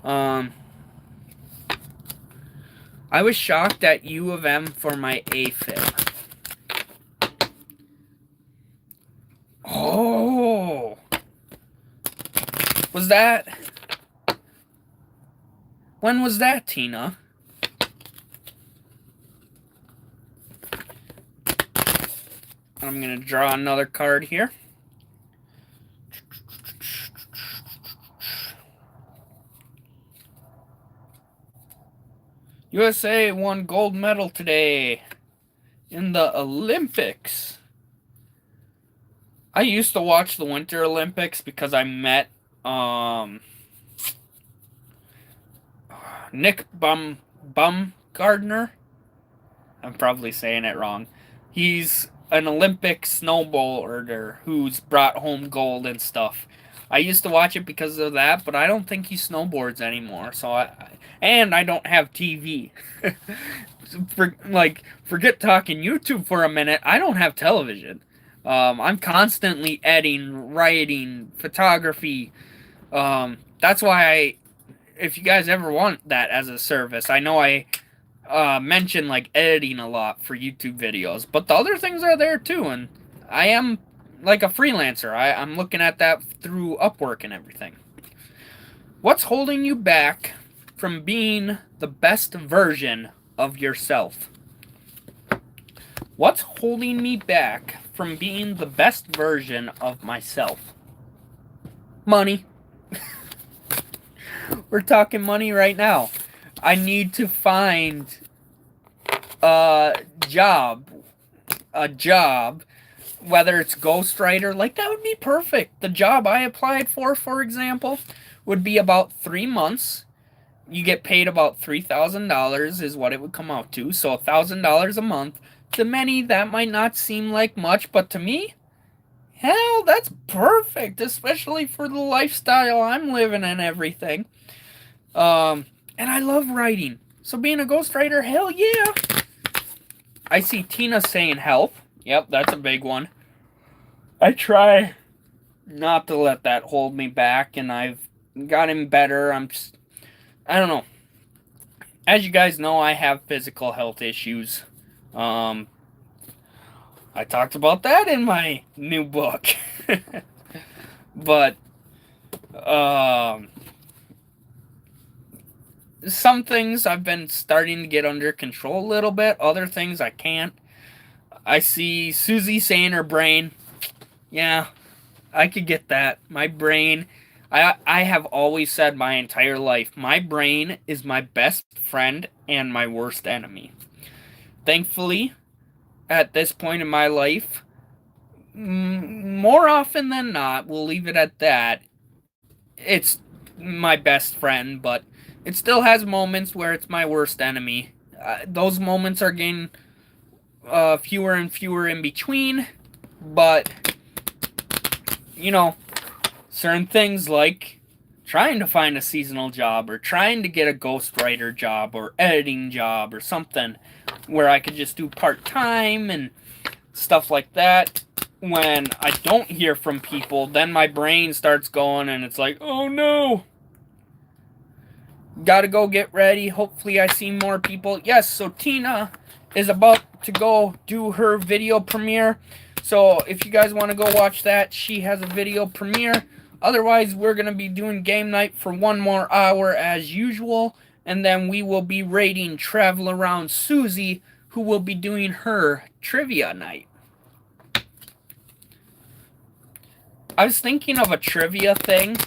Um, I was shocked at U of M for my AFib. Oh, was that? When was that, Tina? I'm gonna draw another card here. USA won gold medal today in the Olympics. I used to watch the Winter Olympics because I met Nick Baumgardner. I'm probably saying it wrong. He's an Olympic snowboarder who's brought home gold and stuff. I used to watch it because of that, but I don't think he snowboards anymore. And I don't have TV. Forget talking YouTube for a minute. I don't have television. I'm constantly editing, writing, photography. That's why if you guys ever want that as a service, I know I mention like editing a lot for YouTube videos, but the other things are there too, and I am like a freelancer. I'm looking at that through Upwork and everything. What's holding you back from being the best version of yourself? What's holding me back from being the best version of myself? Money. We're talking money right now. I need to find a job, whether it's ghostwriter, like that would be perfect. The job I applied for example, would be about 3 months. You get paid about $3,000 is what it would come out to, so $1,000 a month. To many, that might not seem like much, but to me, hell, that's perfect, especially for the lifestyle I'm living and everything. And I love writing, so being a ghostwriter, hell yeah. I see Tina saying help. Yep, that's a big one. I try not to let that hold me back, and I've gotten better. I don't know. As you guys know, I have physical health issues. I talked about that in my new book. But, some things I've been starting to get under control a little bit. Other things I can't. I see Susie saying her brain. Yeah, I could get that. My brain, I have always said my entire life, my brain is my best friend and my worst enemy. Thankfully, at this point in my life, more often than not, we'll leave it at that, it's my best friend, but it still has moments where it's my worst enemy. Those moments are getting fewer and fewer in between, but certain things like trying to find a seasonal job or trying to get a ghostwriter job or editing job or something where I could just do part-time and stuff like that. When I don't hear from people, then my brain starts going and it's like, oh no, gotta go get ready. Hopefully I see more people. Yes, so Tina is about to go do her video premiere. So if you guys want to go watch that, she has a video premiere. Otherwise, we're going to be doing game night for 1 more hour as usual. And then we will be rating Travel Around Susie, who will be doing her trivia night. I was thinking of a trivia thing.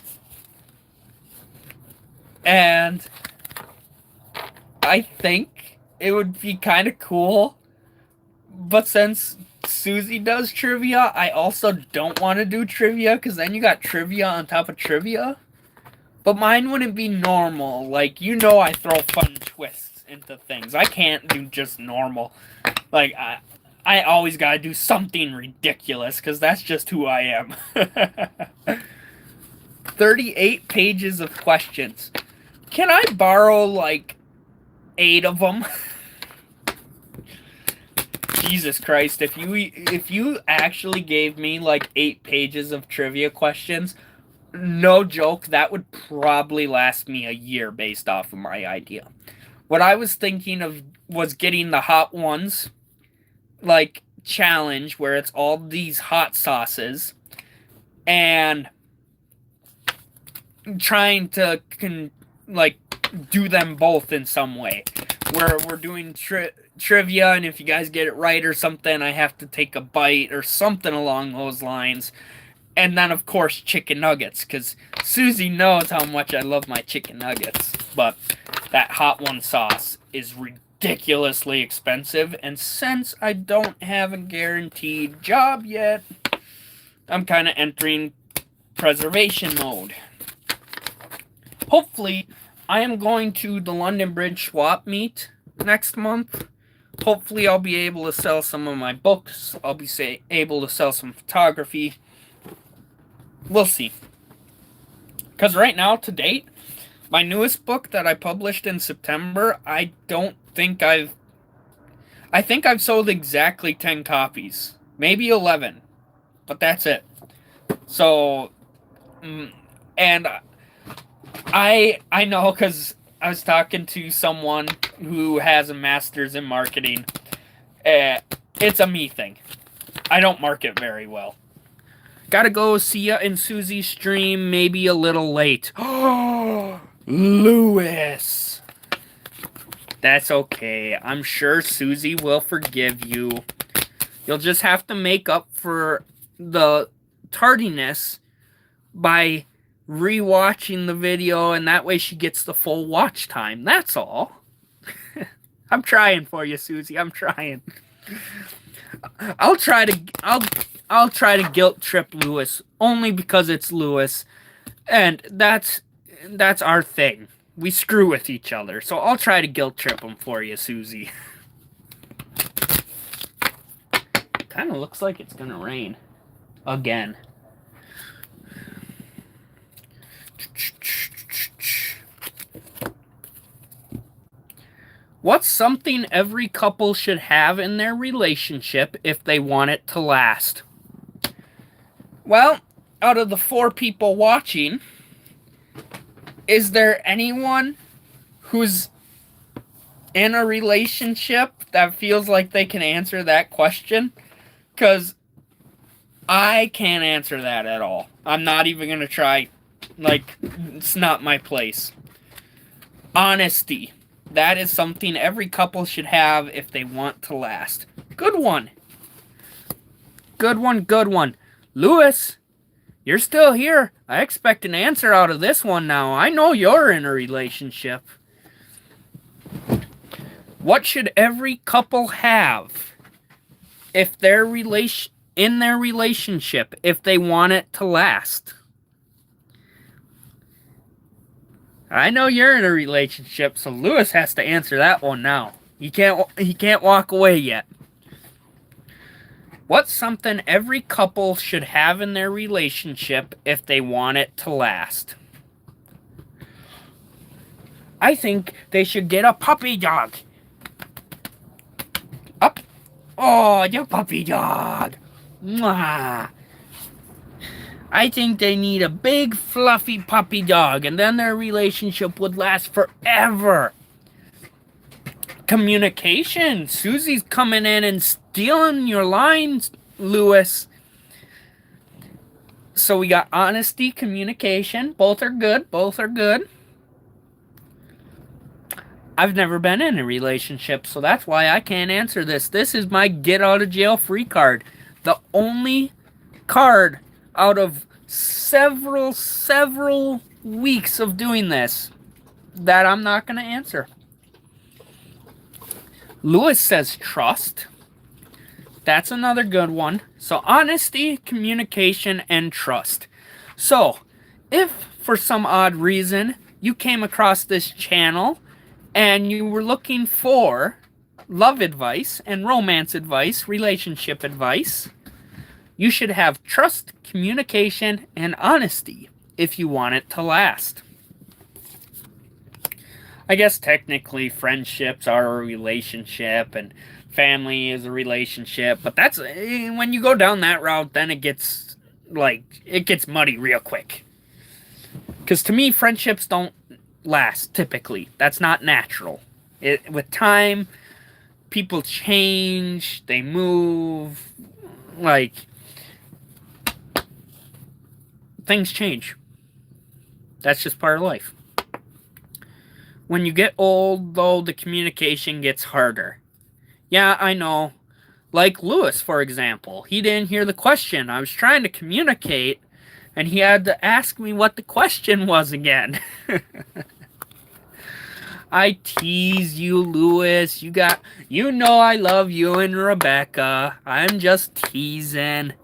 And I think it would be kind of cool. But since Susie does trivia, I also don't want to do trivia, because then you got trivia on top of trivia. But mine wouldn't be normal. Like, I throw fun twists into things. I can't do just normal. Like, I always gotta do something ridiculous, because that's just who I am. 38 pages of questions. Can I borrow like 8 of them? Jesus Christ, if you actually gave me like 8 pages of trivia questions, no joke, that would probably last me a year based off of my idea. What I was thinking of was getting the Hot Ones like challenge where it's all these hot sauces and trying to do them both in some way. Where we're doing trivia, and if you guys get it right or something, I have to take a bite or something along those lines. And then, of course, chicken nuggets, because Susie knows how much I love my chicken nuggets. But that Hot One sauce is ridiculously expensive, and since I don't have a guaranteed job yet, I'm kind of entering preservation mode. Hopefully, I am going to the London Bridge swap meet next month. Hopefully, I'll be able to sell some of my books. I'll be able to sell some photography. We'll see. Because right now, to date, my newest book that I published in September, I think I've sold exactly 10 copies. Maybe 11. But that's it. So, and I know because I was talking to someone who has a master's in marketing. It's a me thing. I don't market very well. Gotta go see ya in Susie's stream, maybe a little late. Oh, Lewis! That's okay. I'm sure Susie will forgive you. You'll just have to make up for the tardiness by rewatching the video, and that way she gets the full watch time. That's all. I'm trying for you, Susie. I'm trying. I'll try to guilt trip Lewis only because it's Lewis, and that's our thing. We screw with each other, so I'll try to guilt trip him for you, Susie. Kind of looks like it's gonna rain again. What's something every couple should have in their relationship if they want it to last? Well, out of the 4 people watching, is there anyone who's in a relationship that feels like they can answer that question? Because I can't answer that at all. I'm not even going to try. It's not my place. Honesty. That is something every couple should have if they want to last. Good one. Good one, good one. Lewis, you're still here. I expect an answer out of this one now. I know you're in a relationship. What should every couple have if they're in their relationship if they want it to last? I know you're in a relationship, so Lewis has to answer that one now. He can't walk away yet. What's something every couple should have in their relationship if they want it to last? I think they should get a puppy dog. Up. Oh, your puppy dog. Mwah. I think they need a big, fluffy puppy dog, and then their relationship would last forever. Communication. Susie's coming in and stealing your lines, Lewis. So we got honesty, communication. Both are good. Both are good. I've never been in a relationship, so that's why I can't answer this. This is my get out of jail free card. The only card out of several weeks of doing this that I'm not going to answer. Lewis says trust. That's another good one. So honesty, communication, and trust. So if for some odd reason you came across this channel and you were looking for love advice and romance advice, relationship advice, you should have trust, communication, and honesty. if you want it to last. I guess technically friendships are a relationship and family is a relationship, but that's when you go down that route, then it gets muddy real quick. Because to me, friendships don't last typically. That's not natural. With time, people change, they move, like things change. That's just part of life. When you get old, though, the communication gets harder. Yeah, I know. Like Lewis, for example. He didn't hear the question. I was trying to communicate, and he had to ask me what the question was again. I tease you, Lewis. You know I love you and Rebecca. I'm just teasing.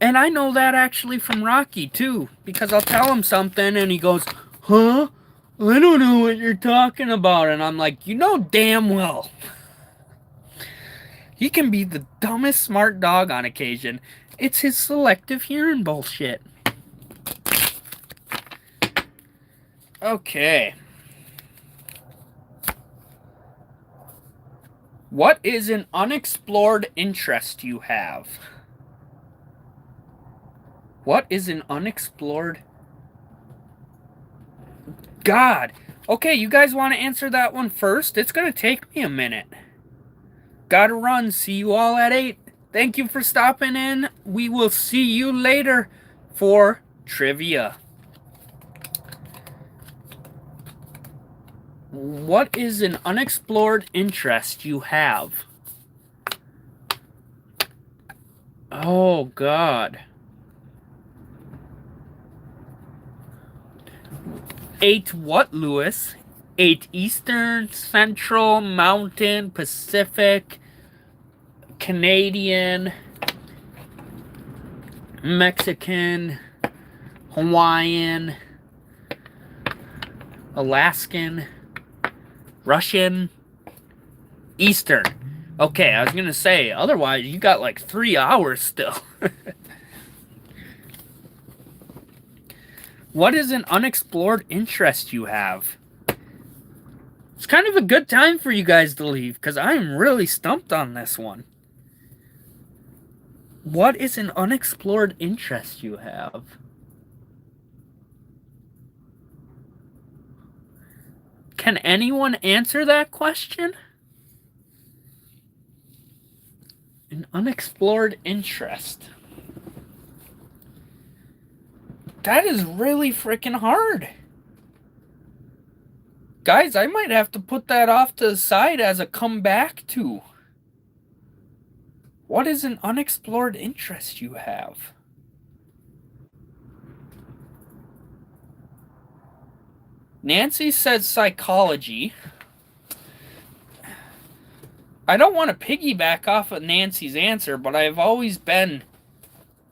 And I know that actually from Rocky, too. Because I'll tell him something and he goes, huh? I don't know what you're talking about. And I'm like, you know damn well. He can be the dumbest smart dog on occasion. It's his selective hearing bullshit. Okay. What is an unexplored interest you have? What is an unexplored... God. Okay, you guys want to answer that one first? It's going to take me a minute. Gotta run. See you all at 8. Thank you for stopping in. We will see you later for trivia. What is an unexplored interest you have? Oh, God. 8 what, Lewis? 8 Eastern, Central, Mountain, Pacific, Canadian, Mexican, Hawaiian, Alaskan, Russian, Eastern. Okay, I was going to say, otherwise you got like 3 hours still. What is an unexplored interest you have? It's kind of a good time for you guys to leave, because I'm really stumped on this one. What is an unexplored interest you have? Can anyone answer that question? An unexplored interest. That is really freaking hard. Guys, I might have to put that off to the side as a comeback to. What is an unexplored interest you have? Nancy says psychology. I don't want to piggyback off of Nancy's answer, but I've always been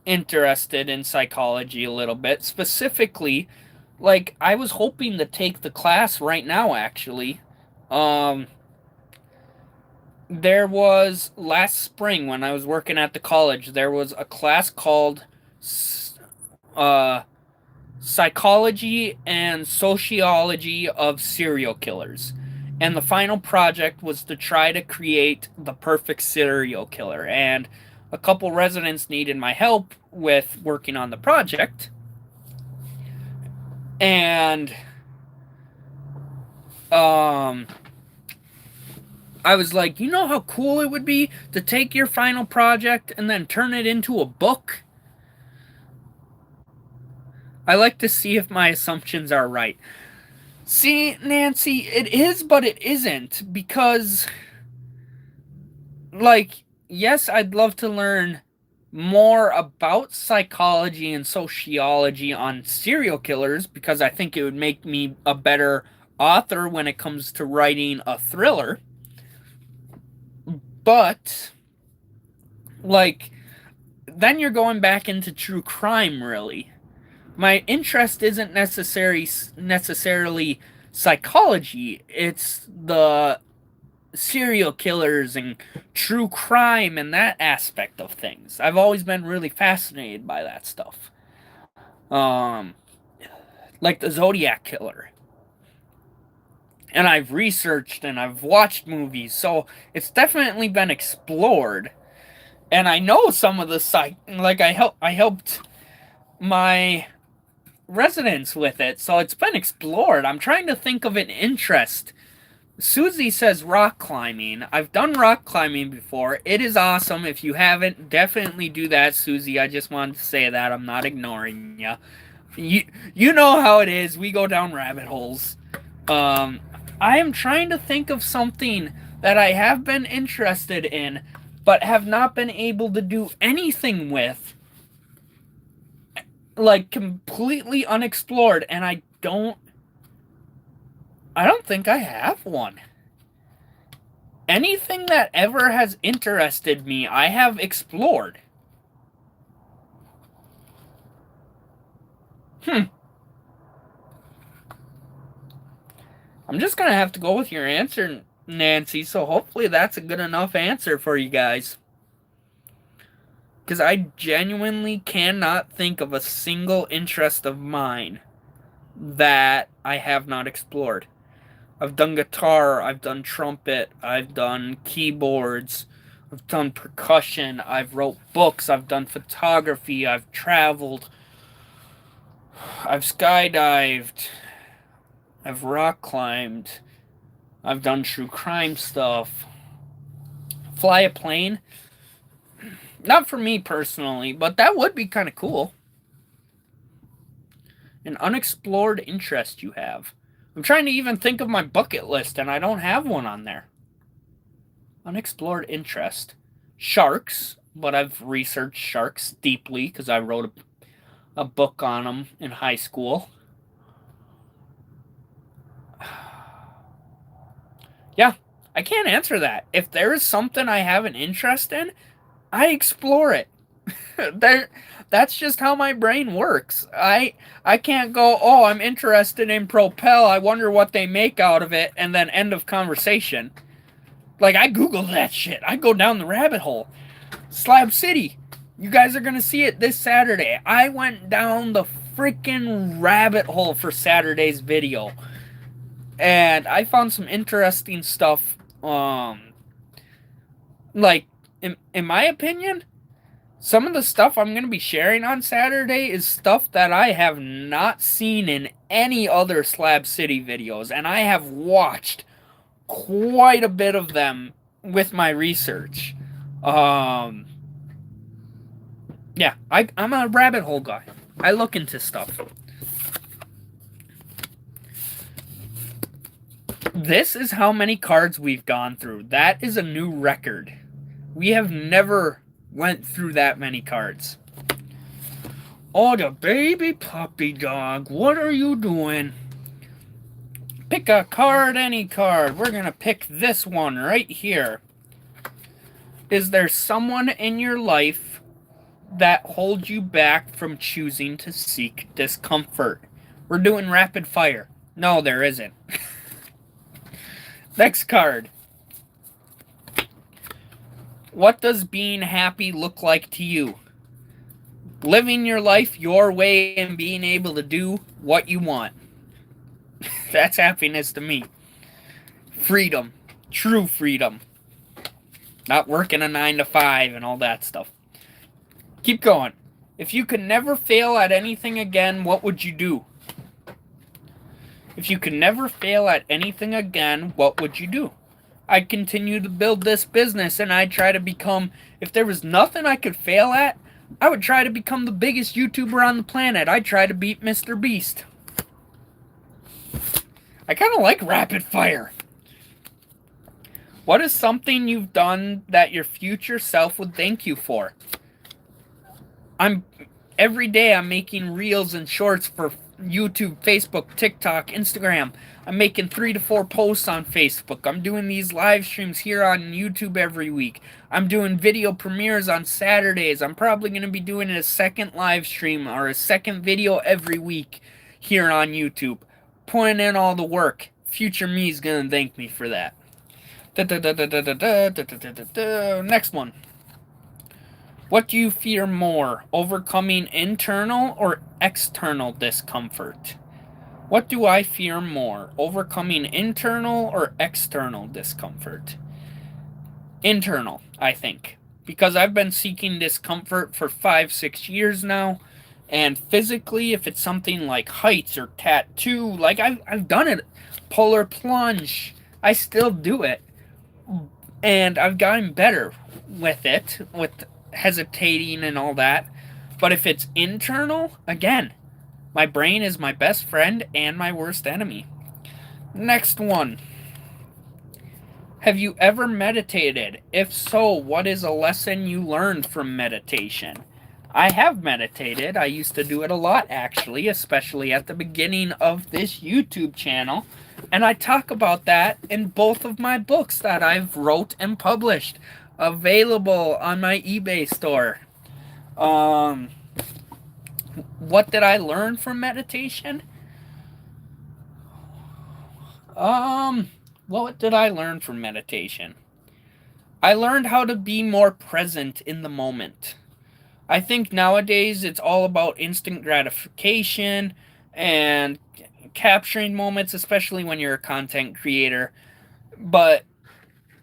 interested in psychology a little bit. Specifically, like, I was hoping to take the class right now, actually. There was, last spring when I was working at the college, there was a class called Psychology and Sociology of Serial Killers. And the final project was to try to create the perfect serial killer. And a couple residents needed my help with working on the project. And I was like, you know how cool it would be to take your final project and then turn it into a book? I like to see if my assumptions are right. See, Nancy, it is, but it isn't, because, like, yes, I'd love to learn more about psychology and sociology on serial killers, because I think it would make me a better author when it comes to writing a thriller. But, like, then you're going back into true crime, really. My interest isn't necessarily psychology. It's the serial killers and true crime and that aspect of things. I've always been really fascinated by that stuff. Um, like the Zodiac Killer. And I've researched and I've watched movies, so it's definitely been explored. And I know some of the I helped my residents with it, so it's been explored. I'm trying to think of an interest. Susie says rock climbing. I've done rock climbing before. It is awesome. If you haven't, definitely do that, Susie. I just wanted to say that. I'm not ignoring you. You know how it is. We go down rabbit holes. Um, I am trying to think of something that I have been interested in, but have not been able to do anything with. Like, completely unexplored, and I don't think I have one. Anything that ever has interested me, I have explored. I'm just gonna have to go with your answer, Nancy, so hopefully that's a good enough answer for you guys. Because I genuinely cannot think of a single interest of mine that I have not explored. I've done guitar, I've done trumpet, I've done keyboards, I've done percussion, I've wrote books, I've done photography, I've traveled, I've skydived, I've rock climbed, I've done true crime stuff. Fly a plane? Not for me personally, but that would be kind of cool. An unexplored interest you have. I'm trying to even think of my bucket list, and I don't have one on there. Unexplored interest. Sharks, but I've researched sharks deeply because I wrote a book on them in high school. Yeah, I can't answer that. If there is something I have an interest in, I explore it. That's just how my brain works. I can't go, "Oh, I'm interested in Propel. I wonder what they make out of it," and then end of conversation. Like, I Google that shit. I go down the rabbit hole. Slab City. You guys are going to see it this Saturday. I went down the freaking rabbit hole for Saturday's video. And I found some interesting stuff. Like, in my opinion, some of the stuff I'm going to be sharing on Saturday is stuff that I have not seen in any other Slab City videos. And I have watched quite a bit of them with my research. Yeah, I'm a rabbit hole guy. I look into stuff. This is how many cards we've gone through. That is a new record. We have never went through that many cards. Oh, the baby puppy dog. What are you doing? Pick a card, any card. We're going to pick this one right here. Is there someone in your life that holds you back from choosing to seek discomfort? We're doing rapid fire. No, there isn't. Next card. What does being happy look like to you? Living your life your way and being able to do what you want. That's happiness to me. Freedom. True freedom. Not working a 9 to 5 and all that stuff. Keep going. If you could never fail at anything again, what would you do? If you could never fail at anything again, what would you do? I'd continue to build this business, and I'd try to become, if there was nothing I could fail at, I would try to become the biggest YouTuber on the planet. I'd try to beat Mr. Beast. I kind of like rapid fire. What is something you've done that your future self would thank you for? Every day I'm making reels and shorts for YouTube, Facebook, TikTok, Instagram. I'm making 3 to 4 posts on Facebook. I'm doing these live streams here on YouTube every week. I'm doing video premieres on Saturdays. I'm probably going to be doing a second live stream or a second video every week here on YouTube. Putting in all the work. Future me is going to thank me for that. Next one. What do you fear more, overcoming internal or external discomfort? What do I fear more, overcoming internal or external discomfort? Internal, I think. Because I've been seeking discomfort for 5, 6 years now. And physically, if it's something like heights or tattoo, like I've done it, polar plunge, I still do it. And I've gotten better with it, with hesitating and all that. But if it's internal, again, my brain is my best friend and my worst enemy. Next one. Have you ever meditated? If so, what is a lesson you learned from meditation? I have meditated. I used to do it a lot, actually, especially at the beginning of this YouTube channel. And I talk about that in both of my books that I've wrote and published, available on my eBay store. What did I learn from meditation? What did I learn from meditation? I learned how to be more present in the moment. I think nowadays it's all about instant gratification and capturing moments, especially when you're a content creator. But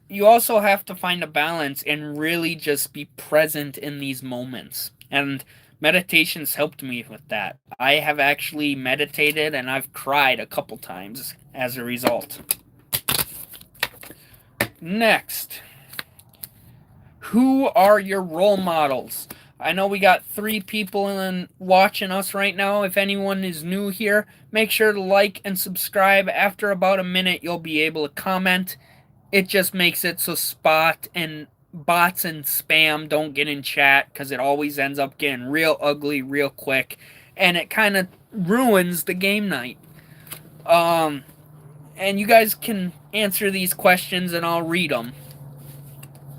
you also have to find a balance and really just be present in these moments. And meditation's helped me with that. I have actually meditated and I've cried a couple times as a result. Next. Who are your role models? I know we got 3 people watching us right now. If anyone is new here, make sure to like and subscribe. After about a minute, you'll be able to comment. It just makes it so bots and spam don't get in chat, because it always ends up getting real ugly real quick, and it kind of ruins the game night. And you guys can answer these questions and I'll read them.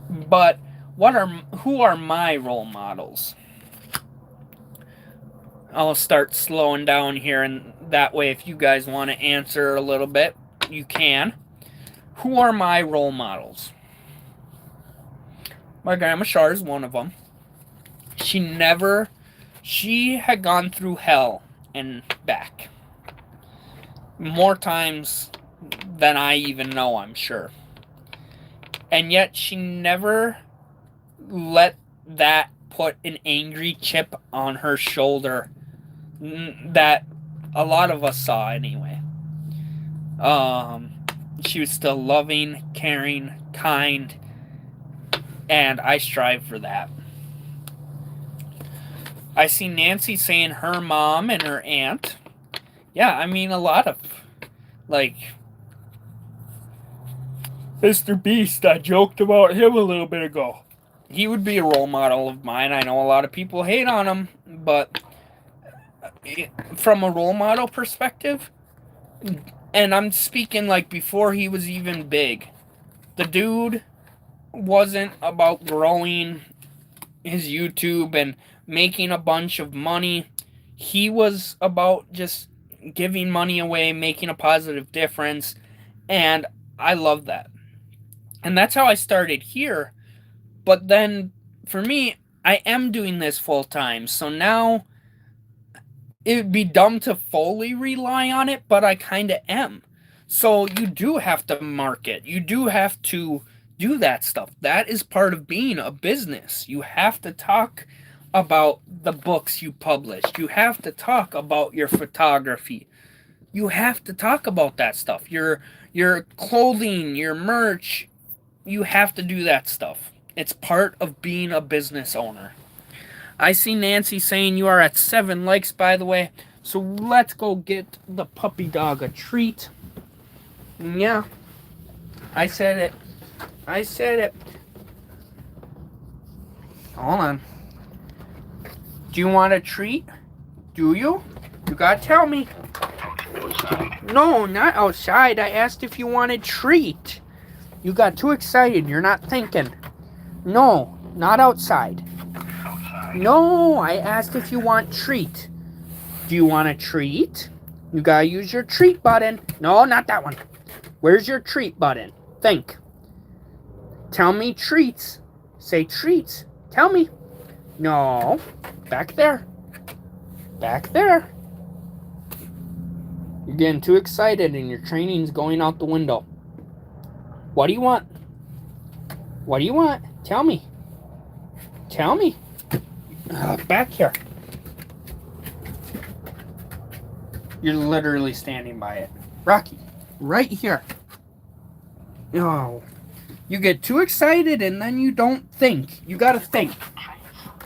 But who are my role models? I'll start slowing down here, and that way if you guys want to answer a little bit, you can. Who are my role models? My grandma Shar is one of them. She had gone through hell and back. More times than I even know, I'm sure. And yet she never let that put an angry chip on her shoulder that a lot of us saw anyway. She was still loving, caring, kind, and I strive for that. I see Nancy saying her mom and her aunt. Yeah, I mean, a lot of, like, Mr. Beast, I joked about him a little bit ago. He would be a role model of mine. I know a lot of people hate on him, but from a role model perspective, and I'm speaking like before he was even big, the dude wasn't about growing his YouTube and making a bunch of money. He was about just giving money away, making a positive difference, and I love that. And that's how I started here. But then, for me, I am doing this full time, so now it would be dumb to fully rely on it, but I kind of am. So you do have to market. You do have to do that stuff. That is part of being a business. You have to talk about the books you published. You have to talk about your photography. You have to talk about that stuff. Your clothing, your merch. You have to do that stuff. It's part of being a business owner. I see Nancy saying you are at 7 likes, by the way. So let's go get the puppy dog a treat. Yeah. I said it. I said it. Hold on. Do you want a treat? Do you? You gotta tell me. No, not outside. I asked if you wanted treat. You got too excited. You're not thinking. No, not outside. No, I asked if you want treat. Do you want a treat? You gotta use your treat button. No, not that one. Where's your treat button? Think. Tell me treats. Say treats. Tell me. No. Back there. Back there. You're getting too excited and your training's going out the window. What do you want? What do you want? Tell me. Tell me. Back here. You're literally standing by it. Rocky, right here. Oh. You get too excited and then you don't think. You gotta think.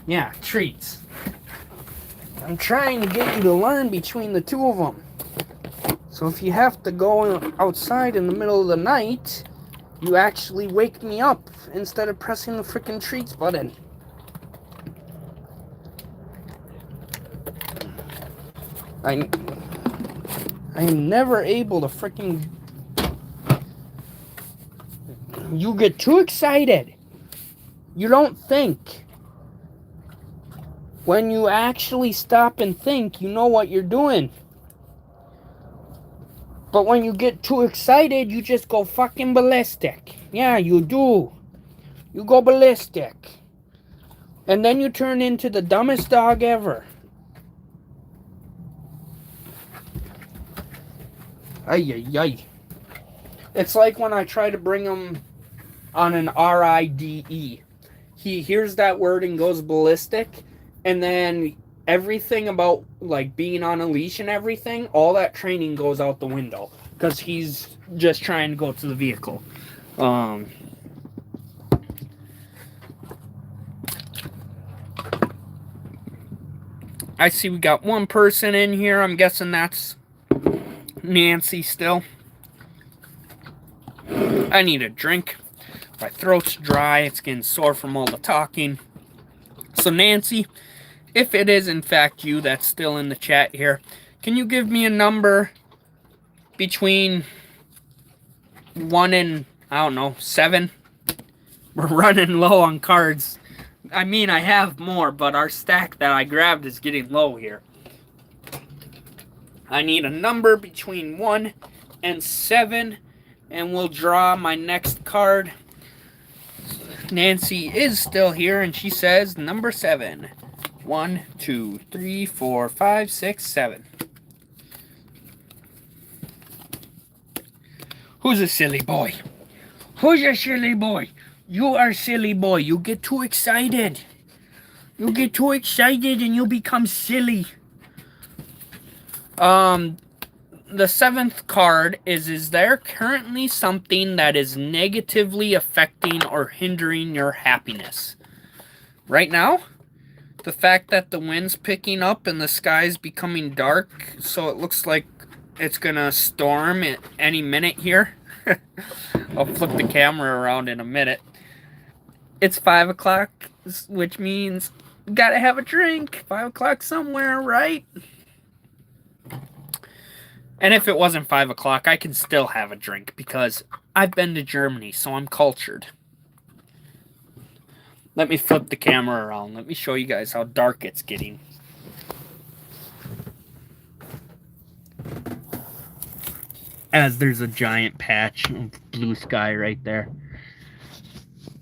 Yeah, treats. I'm trying to get you to learn between the two of them. So if you have to go outside in the middle of the night, you actually wake me up instead of pressing the frickin' treats button. I am never able to frickin'... You get too excited. You don't think. When you actually stop and think, you know what you're doing. But when you get too excited, you just go fucking ballistic. Yeah, you do. You go ballistic. And then you turn into the dumbest dog ever. Ay, ay, ay. It's like when I try to bring him on an RIDE. He hears that word and goes ballistic. And then everything about like being on a leash and everything, all that training goes out the window. Because he's just trying to go to the vehicle. I see we got one person in here. I'm guessing that's Nancy still. I need a drink. My throat's dry. It's getting sore from all the talking. So Nancy, if it is in fact you that's still in the chat here, can you give me a number between 1 and, I don't know, 7? We're running low on cards. I mean, I have more, but our stack that I grabbed is getting low here. I need a number between 1 and 7, and we'll draw my next card. Nancy is still here, and she says number 7. 1, 2, 3, 4, 5, 6, 7. Who's a silly boy? Who's a silly boy? You are a silly boy. You get too excited. You get too excited and you become silly. The 7th card is there currently something that is negatively affecting or hindering your happiness? Right now, the fact that the wind's picking up and the sky's becoming dark, so it looks like it's gonna storm at any minute here. I'll flip the camera around in a minute. It's 5 o'clock, which means gotta have a drink. 5 o'clock somewhere, right? And if it wasn't 5 o'clock, I can still have a drink because I've been to Germany, so I'm cultured. Let me flip the camera around. Let me show you guys how dark it's getting. As there's a giant patch of blue sky right there.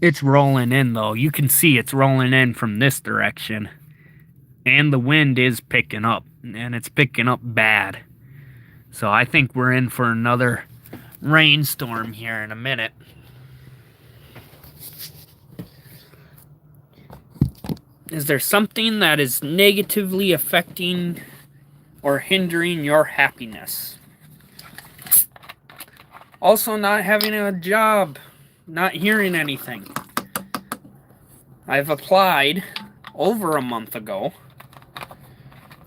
It's rolling in, though. You can see it's rolling in from this direction. And the wind is picking up. And it's picking up bad. So I think we're in for another rainstorm here in a minute. Is there something that is negatively affecting or hindering your happiness? Also, not having a job, not hearing anything. I've applied over a month ago.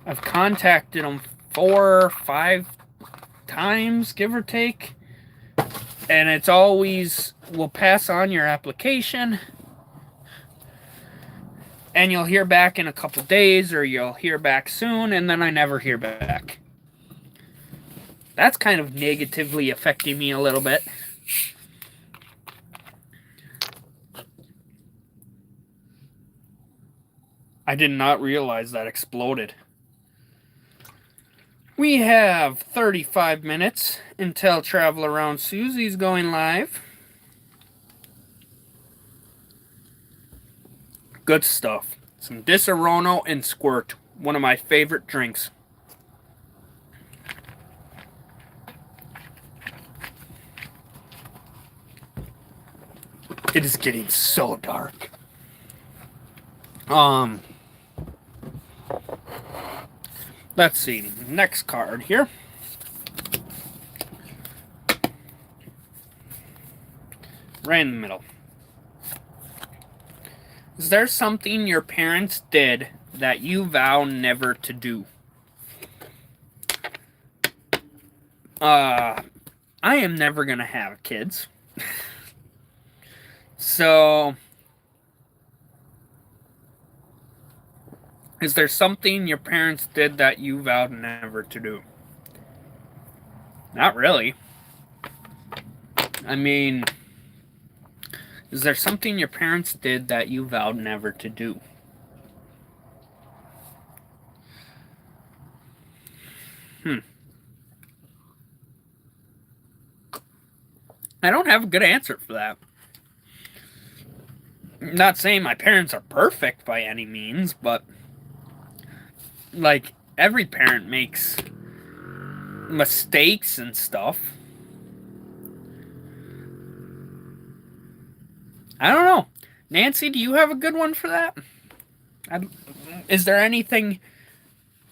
I've contacted them 4 or 5 times, give or take. And it's always, we'll pass on your application. And you'll hear back in a couple days, or you'll hear back soon, and then I never hear back. That's kind of negatively affecting me a little bit. I did not realize that exploded. We have 35 minutes until Travel Around Susie's going live. Good stuff. Some Disaronno and Squirt. One of my favorite drinks. It is getting so dark. Let's see. Next card here. Right in the middle. Is there something your parents did that you vow never to do? I am never gonna have kids. So, is there something your parents did that you vowed never to do? Not really. I mean, is there something your parents did that you vowed never to do? I don't have a good answer for that. I'm not saying my parents are perfect by any means, but like every parent makes mistakes and stuff. I don't know. Nancy, do you have a good one for that? Is there anything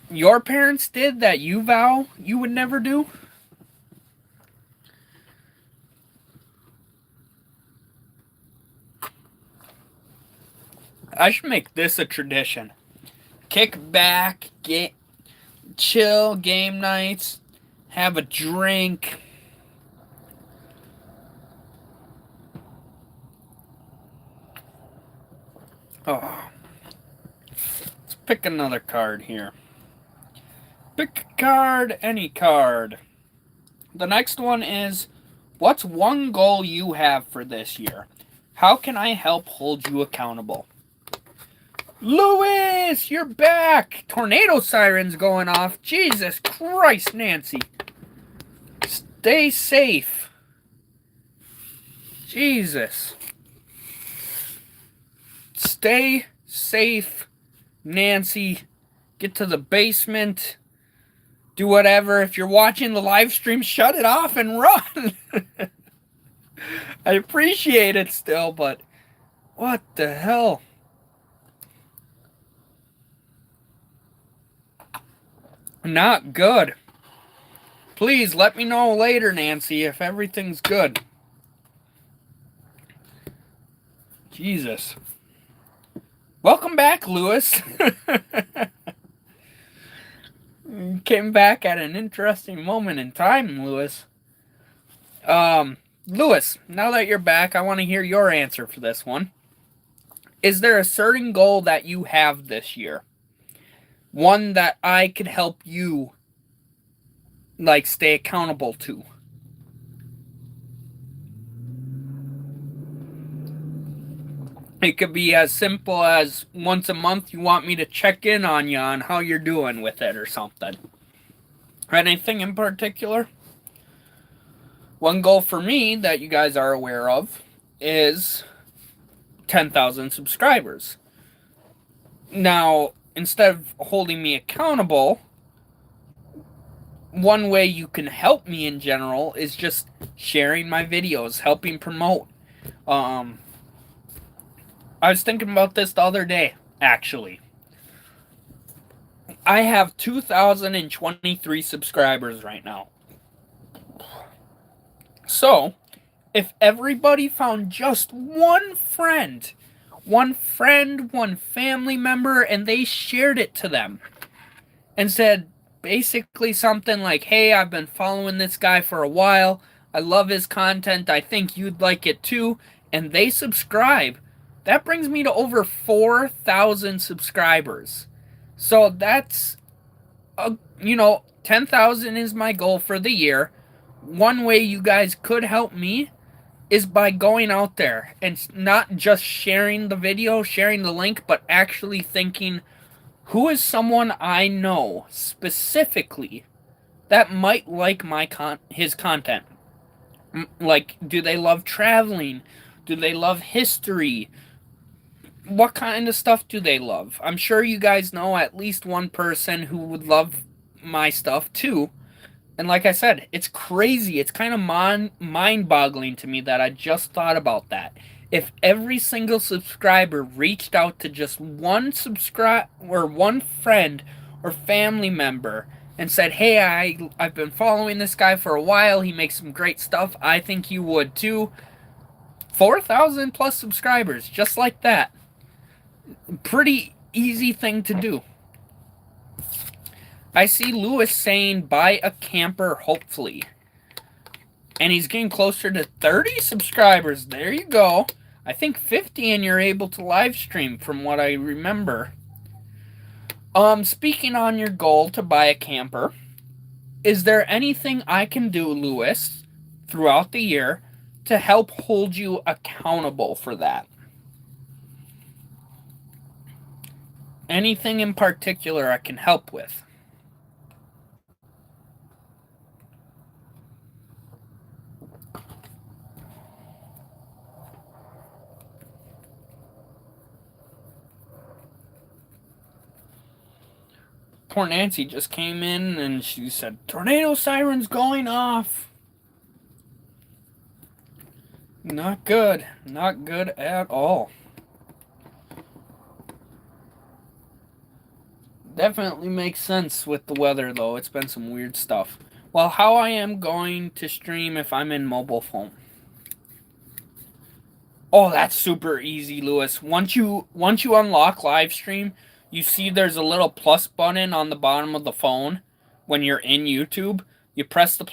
your parents did that you vow you would never do? I should make this a tradition. Kick back, chill, game nights, have a drink. Oh. Let's pick another card here. Pick a card, any card. The next one is, what's one goal you have for this year? How can I help hold you accountable? Lewis, you're back! Tornado sirens going off. Jesus Christ, Nancy. Stay safe. Jesus. Stay safe, Nancy. Get to the basement. Do whatever. If you're watching the live stream, shut it off and run. I appreciate it still, but what the hell? Not good. Please let me know later, Nancy, if everything's good. Jesus. Welcome back, Lewis. Came back at an interesting moment in time, Lewis. Lewis, now that you're back, I want to hear your answer for this one. Is there a certain goal that you have this year? One that I could help you, like, stay accountable to? It could be as simple as once a month you want me to check in on you on how you're doing with it or something. Anything in particular? One goal for me that you guys are aware of is 10,000 subscribers. Now, instead of holding me accountable, one way you can help me in general is just sharing my videos, helping promote. I was thinking about this the other day, actually. I have 2,023 subscribers right now. So, if everybody found just one friend, one family member, and they shared it to them and said basically something like, hey, I've been following this guy for a while. I love his content. I think you'd like it too. And they subscribe. That brings me to over 4,000 subscribers. So that's, 10,000 is my goal for the year. One way you guys could help me is by going out there and not just sharing the video, sharing the link, but actually thinking, who is someone I know specifically that might like his content? Like, do they love traveling? Do they love history? what kind of stuff do they love? I'm sure you guys know at least one person who would love my stuff too. And like I said, it's crazy. It's kind of mind-boggling to me that I just thought about that. If every single subscriber reached out to just one subscribe or one friend or family member and said, "Hey, I've been following this guy for a while. He makes some great stuff. I think you would too." 4,000 plus subscribers, just like that. Pretty easy thing to do. I see Lewis saying buy a camper, hopefully. And he's getting closer to 30 subscribers. There you go. I think 50 and you're able to live stream from what I remember. Speaking on your goal to buy a camper, is there anything I can do, Lewis, throughout the year to help hold you accountable for that? Anything in particular I can help with? Poor Nancy just came in and she said, "Tornado sirens going off." Not good. Not good at all. Definitely makes sense with the weather, though. It's been some weird stuff. Well, how I am going to stream if I'm in mobile phone? Oh, that's super easy, Lewis. Once you unlock live stream, you see there's a little plus button on the bottom of the phone when you're in YouTube. You press the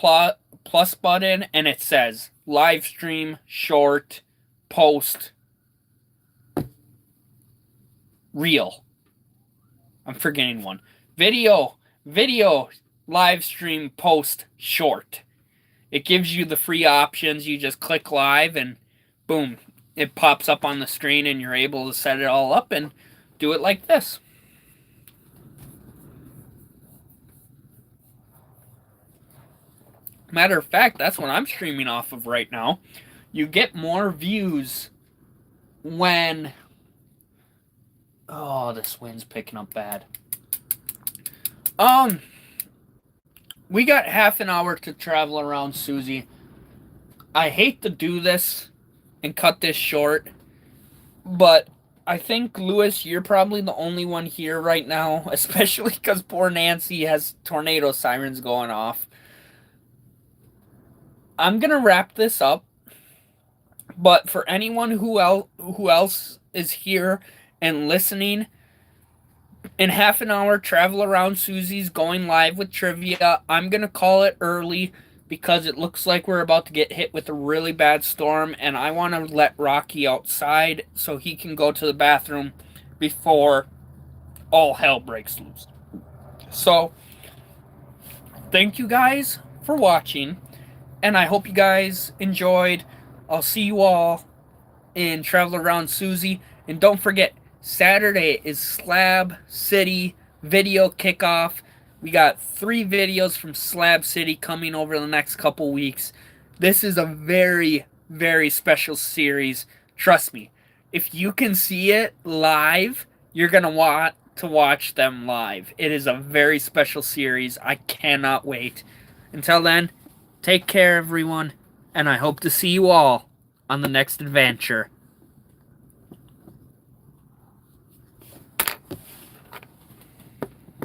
plus button and it says live stream, short, post, reel. I'm forgetting one. Video, live stream, post, short. It gives you the free options. You just click live and boom, it pops up on the screen and you're able to set it all up and do it like this. Matter of fact, that's what I'm streaming off of right now. You get more views when... Oh, this wind's picking up bad. We got half an hour to travel around Susie. I hate to do this and cut this short, but I think, Lewis, you're probably the only one here right now, especially because poor Nancy has tornado sirens going off. I'm going to wrap this up, but for anyone who else is here and listening, in half an hour, Travel Around Susie's going live with trivia. I'm going to call it early because it looks like we're about to get hit with a really bad storm, and I want to let Rocky outside so he can go to the bathroom before all hell breaks loose. So, thank you guys for watching, and I hope you guys enjoyed. I'll see you all in Travel Around Susie, and don't forget, Saturday is Slab City video kickoff. We got 3 videos from Slab City coming over the next couple weeks. This is a very, very special series. Trust me, if you can see it live, you're going to want to watch them live. It is a very special series. I cannot wait. Until then, take care, everyone, and I hope to see you all on the next adventure.